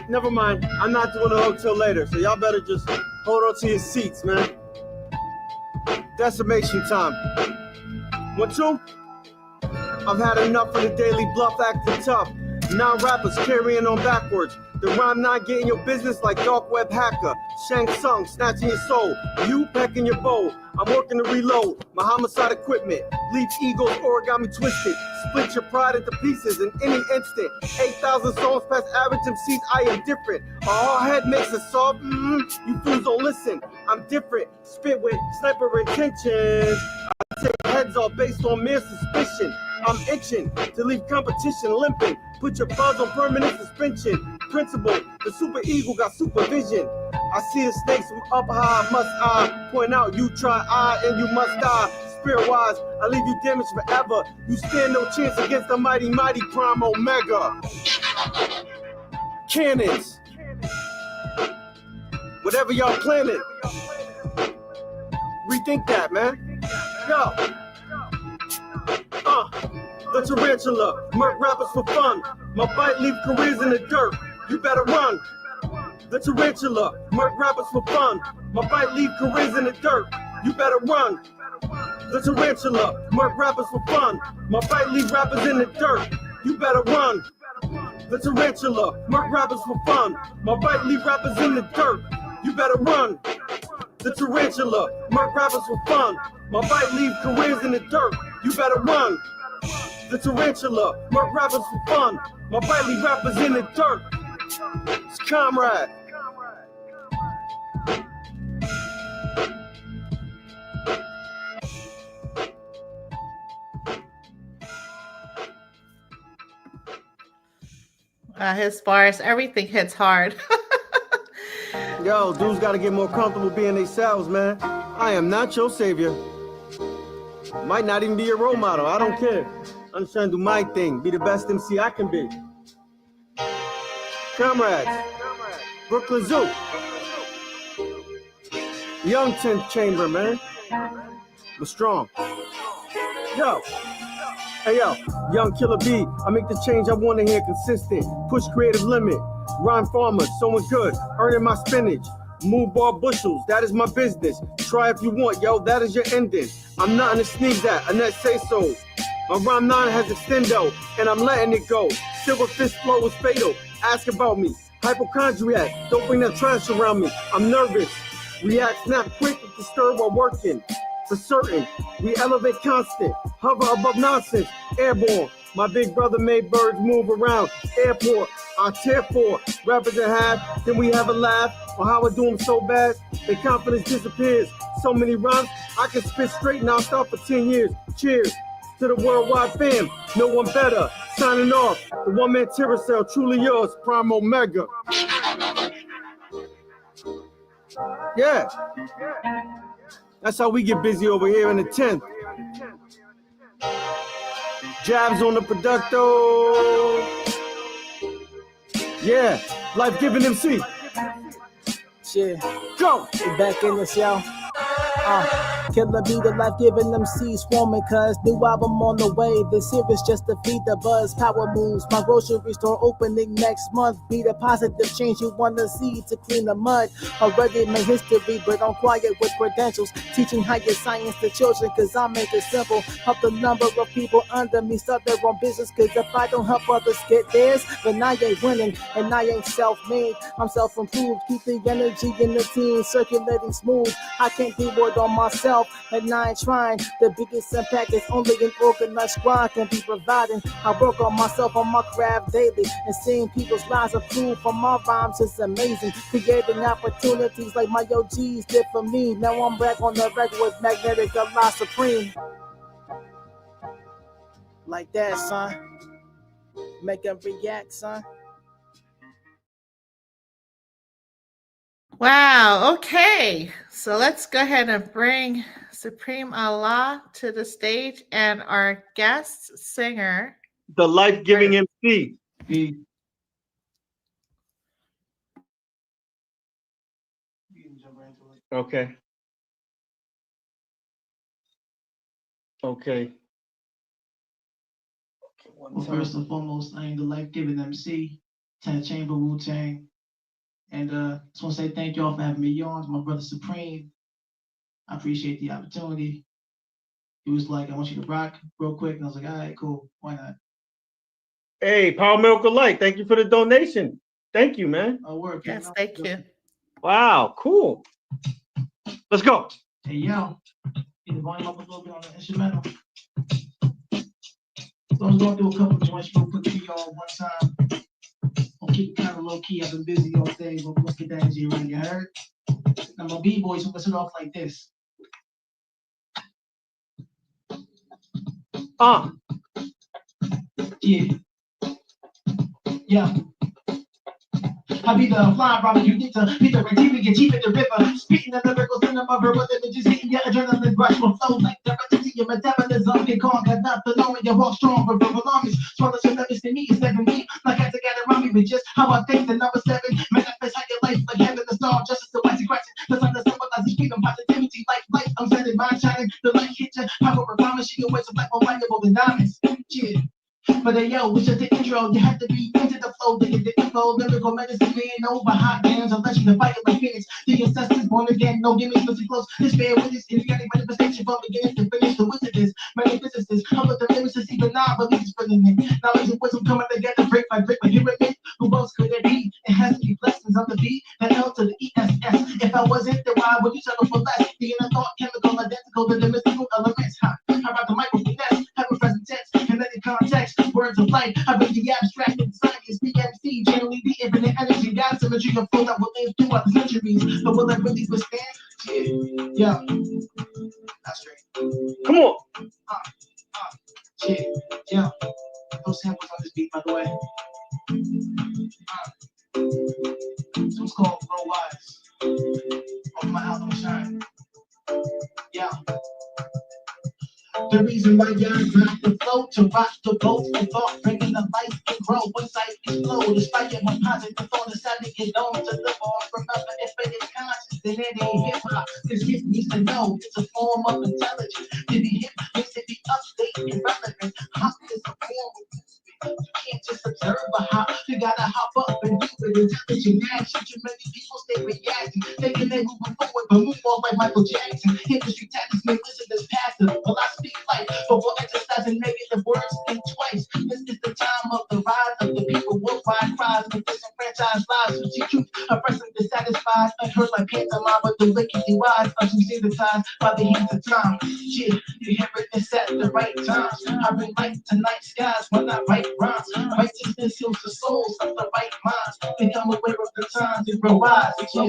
Never mind. I'm not doing a hook till later, so y'all better just hold on to your seats, man. Decimation time. 1, 2. I've had enough of the daily bluff acting tough. Non-rappers carrying on backwards. The rhyme not getting your business like dark web hacker. Shang Tsung snatching your soul. You packing your bowl. I'm working to reload my homicide equipment. Leave egos origami twisted. Split your pride into pieces in any instant. 8,000 songs past average MCs. I am different. A hard head makes a soft. You fools don't listen. I'm different. Spit with sniper intentions. I take heads off based on mere suspicion. I'm itching to leave competition limping. Put your buzz on permanent suspension. Principle, the super eagle got supervision. I see the snakes from up high, must I point out you try and you must die. Spirit wise, I leave you damaged forever. You stand no chance against the mighty Prime Omega. Cannons. Whatever y'all planning. Rethink that, man. Yo. The tarantula, murk rappers for fun. My bite leave careers in the dirt. You better run. The tarantula, murk rappers for fun. My bite leave careers in the dirt. You better run. The tarantula, murk rappers for fun. My bite leave rappers in the dirt. You better run. The tarantula, murk rappers for fun. My right leave rappers in the dirt. You better run. The tarantula, murk rappers for fun. My right leave careers in the dirt. You better run. The tarantula, murk rappers for fun. My right leave rappers in the dirt. It's Comrade. His bars, everything hits hard. Yo, dudes gotta get more comfortable being themselves, man. I am not your savior. Might not even be your role model. I don't care. I'm just trying to do my thing. Be the best MC I can be. Comrades. Brooklyn Zoo. Young 10th Chamber, man. But strong. Yo. Hey, yo. Young Killer B. I make the change I want to hear consistent. Push creative limit. Rhyme farmers, sowing good. Earning my spinach. Move ball bushels, that is my business. Try if you want, yo, that is your ending. I'm nothing to sneeze at, Annette say so. My rhyme 9 has extendo, and I'm letting it go. Silver fist flow is fatal, ask about me. Hypochondriac, don't bring that trash around me. I'm nervous, react snap quick if disturbed while working. For certain, we elevate constant, hover above nonsense, airborne. My big brother made birds move around, airport. I tear for rappers that have, then we have a laugh on how I do them so bad, their confidence disappears. So many rhymes, I can spit straight non-stop for 10 years. Cheers to the worldwide fam, no one better. Signing off, the one-man terror cell, truly yours, Prime Omega. Yeah, that's how we get busy over here in the 10th. Jabs on the producto. Yeah, life-giving MC. Shit. Go! We back in this, yo. Killer be the life-giving MC swarming, cuz new album on the way. This series just to feed the buzz. Power moves, my grocery store opening next month. Be the positive change you wanna see to clean the mud. Already made history, but I'm quiet with credentials. Teaching higher science to children, cause I make it simple. Help the number of people under me start their own business, cause if I don't help others get theirs, then I ain't winning, and I ain't self-made. I'm self-improved, keep the energy in the team circulating smooth. I can't be word on myself, and I ain't trying. The biggest impact is only an organized squad can be providing. I work on myself, on my craft daily, and seeing people's lives improve from my rhymes is amazing. Creating opportunities like my OGs did for me. Now I'm back on the record with Magnetic Allah Supreme. Like that, son. Make them react, son. Wow. Okay. So let's go ahead and bring Supreme Allah to the stage and our guest singer, the life-giving MC. Okay. Okay. Well, first and foremost, I am the life-giving MC, 10th Chamber, Wu-Tang. And just want to say thank y'all for having me on. My brother Supreme, I appreciate the opportunity. He was like, I want you to rock real quick. And I was like, all right, cool. Why not? Hey, Power Miracle Light, thank you for the donation. Thank you, man. Oh, work. yes, thank you. Wow, cool. Let's go. Hey, yo. Get the volume up a little bit on the instrumental. So I was going through a couple of joints real quick for y'all one time. I'll keep it kind of low key. I've been busy all day, but let's get that energy right. You heard? Now, my B-boys, we'll start off like this. Yeah. Yeah. I be the flying robber, you get to be the redeemer, get deep in the river. Spitting the lyrical cinema, verbal images, hitting your adrenaline rush will flow like the recipe, your metabolism, get conquered, not the knowing you walk strong, but verbal armies. Swallow some numbers to me, it's 7 me, like I together around me with just how I think the number 7. Manifest how your life, like heaven, the star, justice, the white question. The sun, the symbolize freedom, positivity, light, I'm setting, mind shining, the light hit you, power of promise, she always a black more valuable than diamonds. Yeah. But yo, it's just the intro. You have to be into the flow to get the info. Lyrical medicine man over hot dams. Unless you can fight it like Phoenix. The ancestors born again. No gimmicks, listen close. This fair witness. If you got any manifestation from beginning to finish, the wizard is. Many physicists. How about the lyricists even non-believers filling in? Knowledge and wisdom coming together, brick by brick. But here it is. Who else could it be? It has to be blessings on the beat. The L to the ESS. If I wasn't, then why would you settle for less? The inner thought chemical identical to the mystical elements. How about the micro finesse? Have a present tense, kinetic context, words of life. I bring the abstract and science, the MC, generally the infinite energy, God symmetry of flow that will live throughout the centuries. But will I really withstand? Yeah, that's straight. Come on. Shit, yeah. No samples on this beat, by the way. So it's called Grow Wise. Off my album Shine. Yeah. The reason why y'all rock the flow to rock the boat and thought bringing the life and grow when sight explode. Despite your one positive thought decided to get on to the ball from another infinite conscious, then it ain't hip hop. Cause hip needs to know it's a form of intelligence. To be hip makes it be upstate and relevant. Hop is a form of you can't just observe a hop, you gotta hop up and do it. Intelligent action, too many people stay reacting, thinking they moving forward, but move on like Michael Jackson. Industry tactics may listen as passive, while I speak life, before exercising negative words think twice. This is the time of the rise of the people worldwide cries, with disenfranchised lives, who see truth, oppressing dissatisfied, unheard like pantomime, but the wickedly wise are synthesized by the hands of time. Yeah, you hear it, it's at the right time. I bring light to night skies when I write rhymes. Righteousness heals the souls of the right minds. Become aware of the times and grow wise. You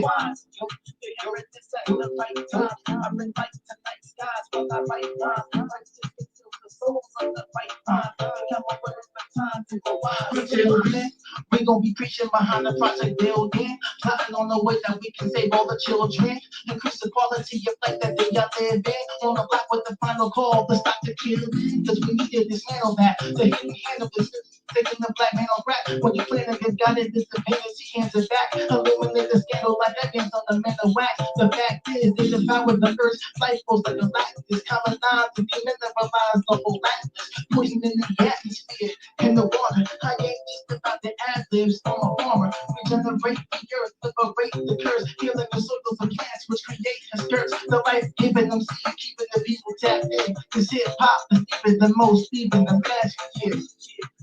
hear it, it's at the right time. I bring light to night skies when I write rhymes. Righteousness heals the souls of the right minds. Become aware of the times and grow wise. Children, we gon' be preaching behind the project building, plotting on the way that we can save all the children. Increase the quality of life that they are living. On the block with the final call to stop the killing. Cause we need to dismantle that. The hidden hand of the taking the black man on crack. When you plan against God in disadvantage, he hands it back. Illuminate the scandal like evidence on the men of wax. The fact is, they devour the earth's life force like a galactus. Colonize and demineralize the whole atlas. Poison in the atmosphere, in the water. I ain't just about the ad-libs on a farmer. Regenerate the earth, liberate the curse. Healing the circles of plants which create and skirts. The life-giving them seed, keeping the people tapped in. Cause hip-hop is even the most, even the best. Yeah.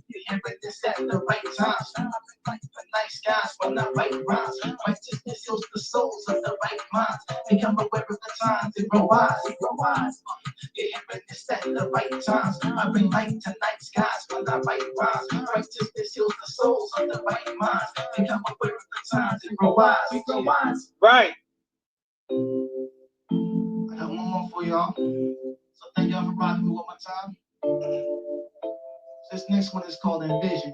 You hear it, this at the right time. Like the night skies when I write rhymes. Righteousness heals the souls of the right minds. Become aware of the times and grow wise. You hear it, this at the right times. I bring light to night skies when I write rhymes. Righteousness heals the souls of the right minds. Become aware of the times and grow wise. Right. I got one more for y'all. So thank y'all for rocking me one more time. This next one is called Envision.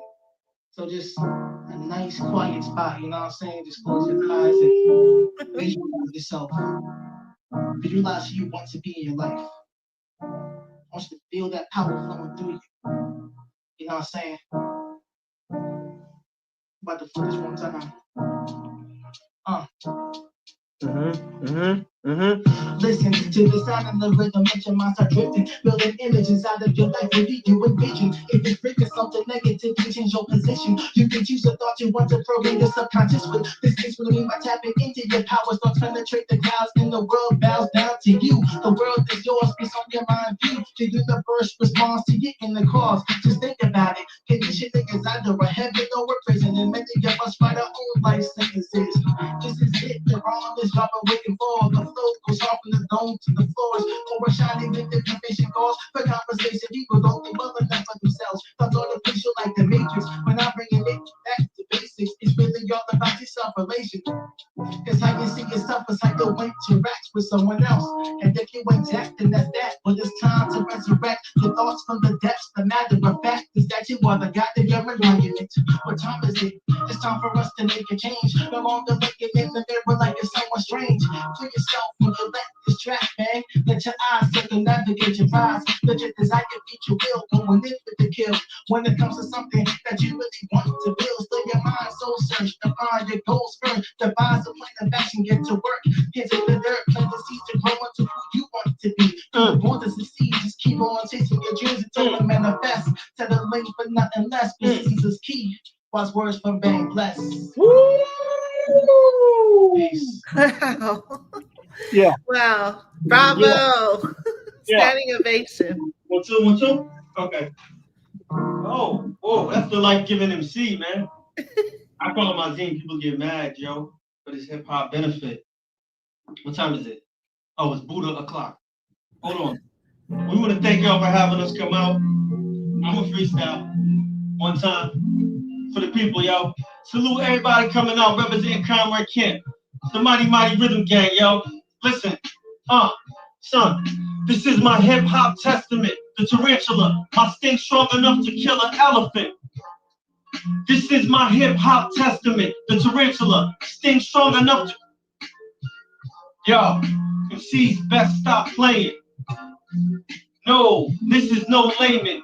So just a nice quiet spot, you know what I'm saying? Just close your eyes and visualize yourself. Visualize who you want to be in your life. I want you to feel that power flowing through you. You know what I'm saying? I'm about to flip this one time. Listen to the sound of the rhythm, let your mind start drifting. Build an image inside of your life, maybe you envision. If it's freaking something negative, you change your position. You can choose a thought you want to program your subconscious with. This is what I mean by tapping into your power. Start penetrate the clouds and the world bows down to you. The world is yours, it's on your mind view. The universe responds to it in the cause. Just think about it. Conditioning is either a heaven or a prison. And many of us write our own life sentences. This is it, the wrong is dropping, waiting for. The flow goes off from the dome to the floors. For a shining with information calls for conversation. People don't think well enough for themselves. Thoughts artificial like the Matrix. When I'm bringing it back to basics, it's really all about your self-relation. Cause how you see yourself is how you interact with someone else. And if you intact, then that's that. But it's time to resurrect your thoughts from the depths. The matter of fact is that you are the God of your environment. What time is it? It's time for us to make a change. No longer looking in the mirror like it's someone strange. For yourself when you let this track bang. Let your eyes circumnavigate your rise. Let your desire beat your will. Going in with the kill. When it comes to something that you really want to build, still your mind soul search. Define your goals first. Devise a plan of action, get to work. Hit the dirt, plant the seeds to grow into who you want it to be. You were born to succeed, just keep on chasing your dreams until they manifest. Settling for nothing less, Caesar's key. Wise words from Bang Bless. Peace. Wow. Yeah. Wow. Bravo. Yeah. Standing ovation. 1, 2, 1, 2. Okay. Oh, that's the life-giving MC, man. I call him my zine. People get mad, yo, but it's hip hop benefit. What time is it? Oh, it's Buddha o'clock. Hold on. We want to thank y'all for having us come out. I'm a freestyle one time for the people, yo. Salute everybody coming out representing Comrad Camp. It's the Mighty Mighty Rhythm Gang, yo. Listen, son, this is my hip hop testament. The tarantula, my sting strong enough to kill an elephant. This is my hip hop testament. The tarantula, sting strong enough to. Yo, MCs best stop playing. No, this is no layman.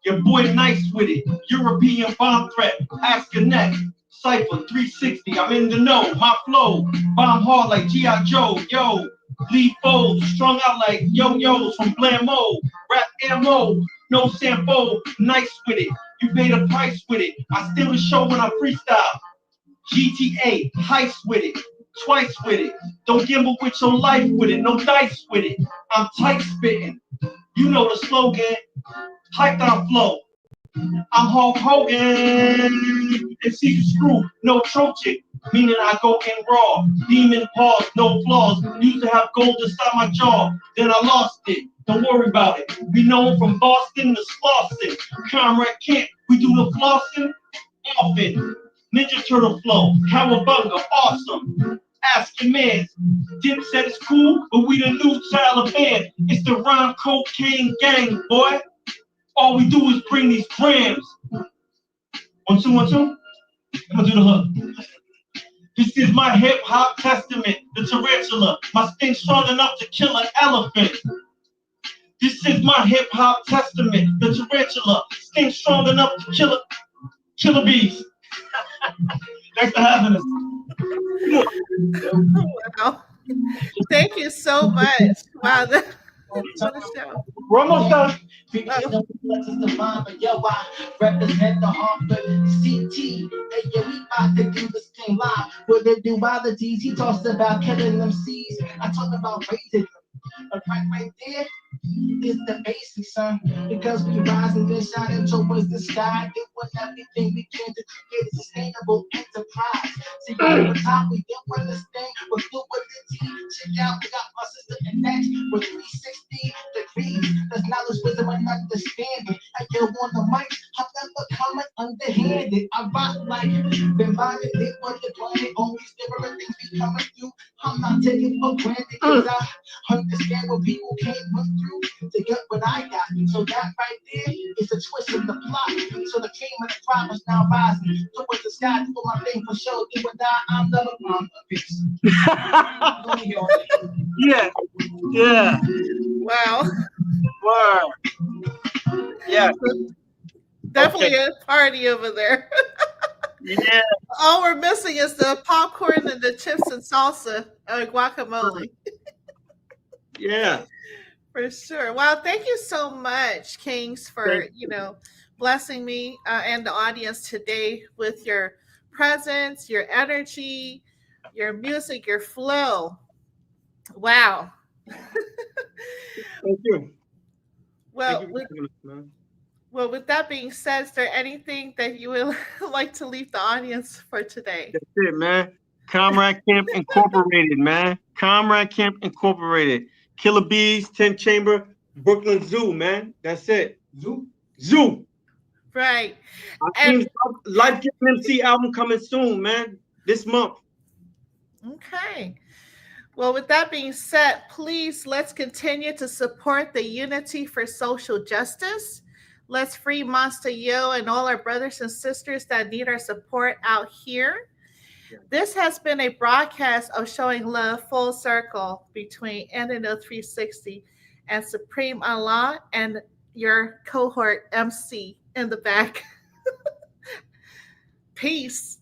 Your boy nice with it. European bomb threat. Ask a neck. Cypher 360. I'm in the know. My flow. Bomb hard like G.I. Joe. Yo. Lead foes. Strung out like yo-yos from Blammo. Rap ammo. No sample. Nice with it. You paid a price with it. I steal the show when I freestyle. GTA. Heist with it. Twice with it. Don't gamble with your life with it. No dice with it. I'm tight spitting. You know the slogan. Hype down flow. I'm Hulk Hogan. And see you screw. No Trojan. Meaning I go in raw. Demon paws. No flaws. Used to have gold inside my jaw. Then I lost it. Don't worry about it. We known from Boston to Slauson. Comrade Camp. We do the flossing often. Ninja Turtle flow. Cowabunga. Awesome. Ask your mans. Dip said it's cool, but we the new Taliban. It's the rhyme cocaine gang, boy. All we do is bring these grams. 1, 2, 1, 2. I'm gonna do the hook. This is my hip hop testament. The tarantula, my sting strong enough to kill an elephant. This is my hip hop testament. The tarantula, sting strong enough to kill a beast. Thanks for having us. Wow. Thank you so much. Wow. What a show. We're almost done. Yo, I represent the Harvard CT. Hey, yo, we about to do this thing live with the dualities. He talks about killing them C's. I talk about raising them. But right there is the basics, son. Because we rising and shining towards the sky, doing everything we can to create a sustainable enterprise. See, over time we doing this thing, we're doing the team. Check out, we got my sister and next with 360 degrees. There's knowledge, wisdom, and understanding. And you're on the mic, I'm never coming underhanded. I rock like been buying it on the planet. Always different things be coming through. I'm not taking for granted, cause I understand what people can't run through to get what I got. So that right there is a twist in the plot. So the cream of the crop is now rising towards the sky. Do my thing for sure. Do or die. I'm never on the peace. Yeah. Wow. Word. Yeah. Definitely a party over there. Yeah. All we're missing is the popcorn and the chips and salsa or guacamole. Yeah. For sure. Wow, thank you so much, Kings, for blessing me and the audience today with your presence, your energy, your music, your flow. Wow. Thank you. Well, Thank you for having us, man. Well, with that being said, is there anything that you would like to leave the audience for today? That's it, man. Comrade Camp Incorporated, man. Comrade Camp Incorporated. Killer Bees, 10 Chamber, Brooklyn Zoo, man. That's it. Zoo. Right. And Life Giving MC album coming soon, man. This month. Okay. Well, with that being said, please let's continue to support the Unity for Social Justice. Let's free Monster Yo and all our brothers and sisters that need our support out here. This has been a broadcast of Showing Love Full Circle between NNO 360 and Supreme Allah and your cohort MC in the back. Peace.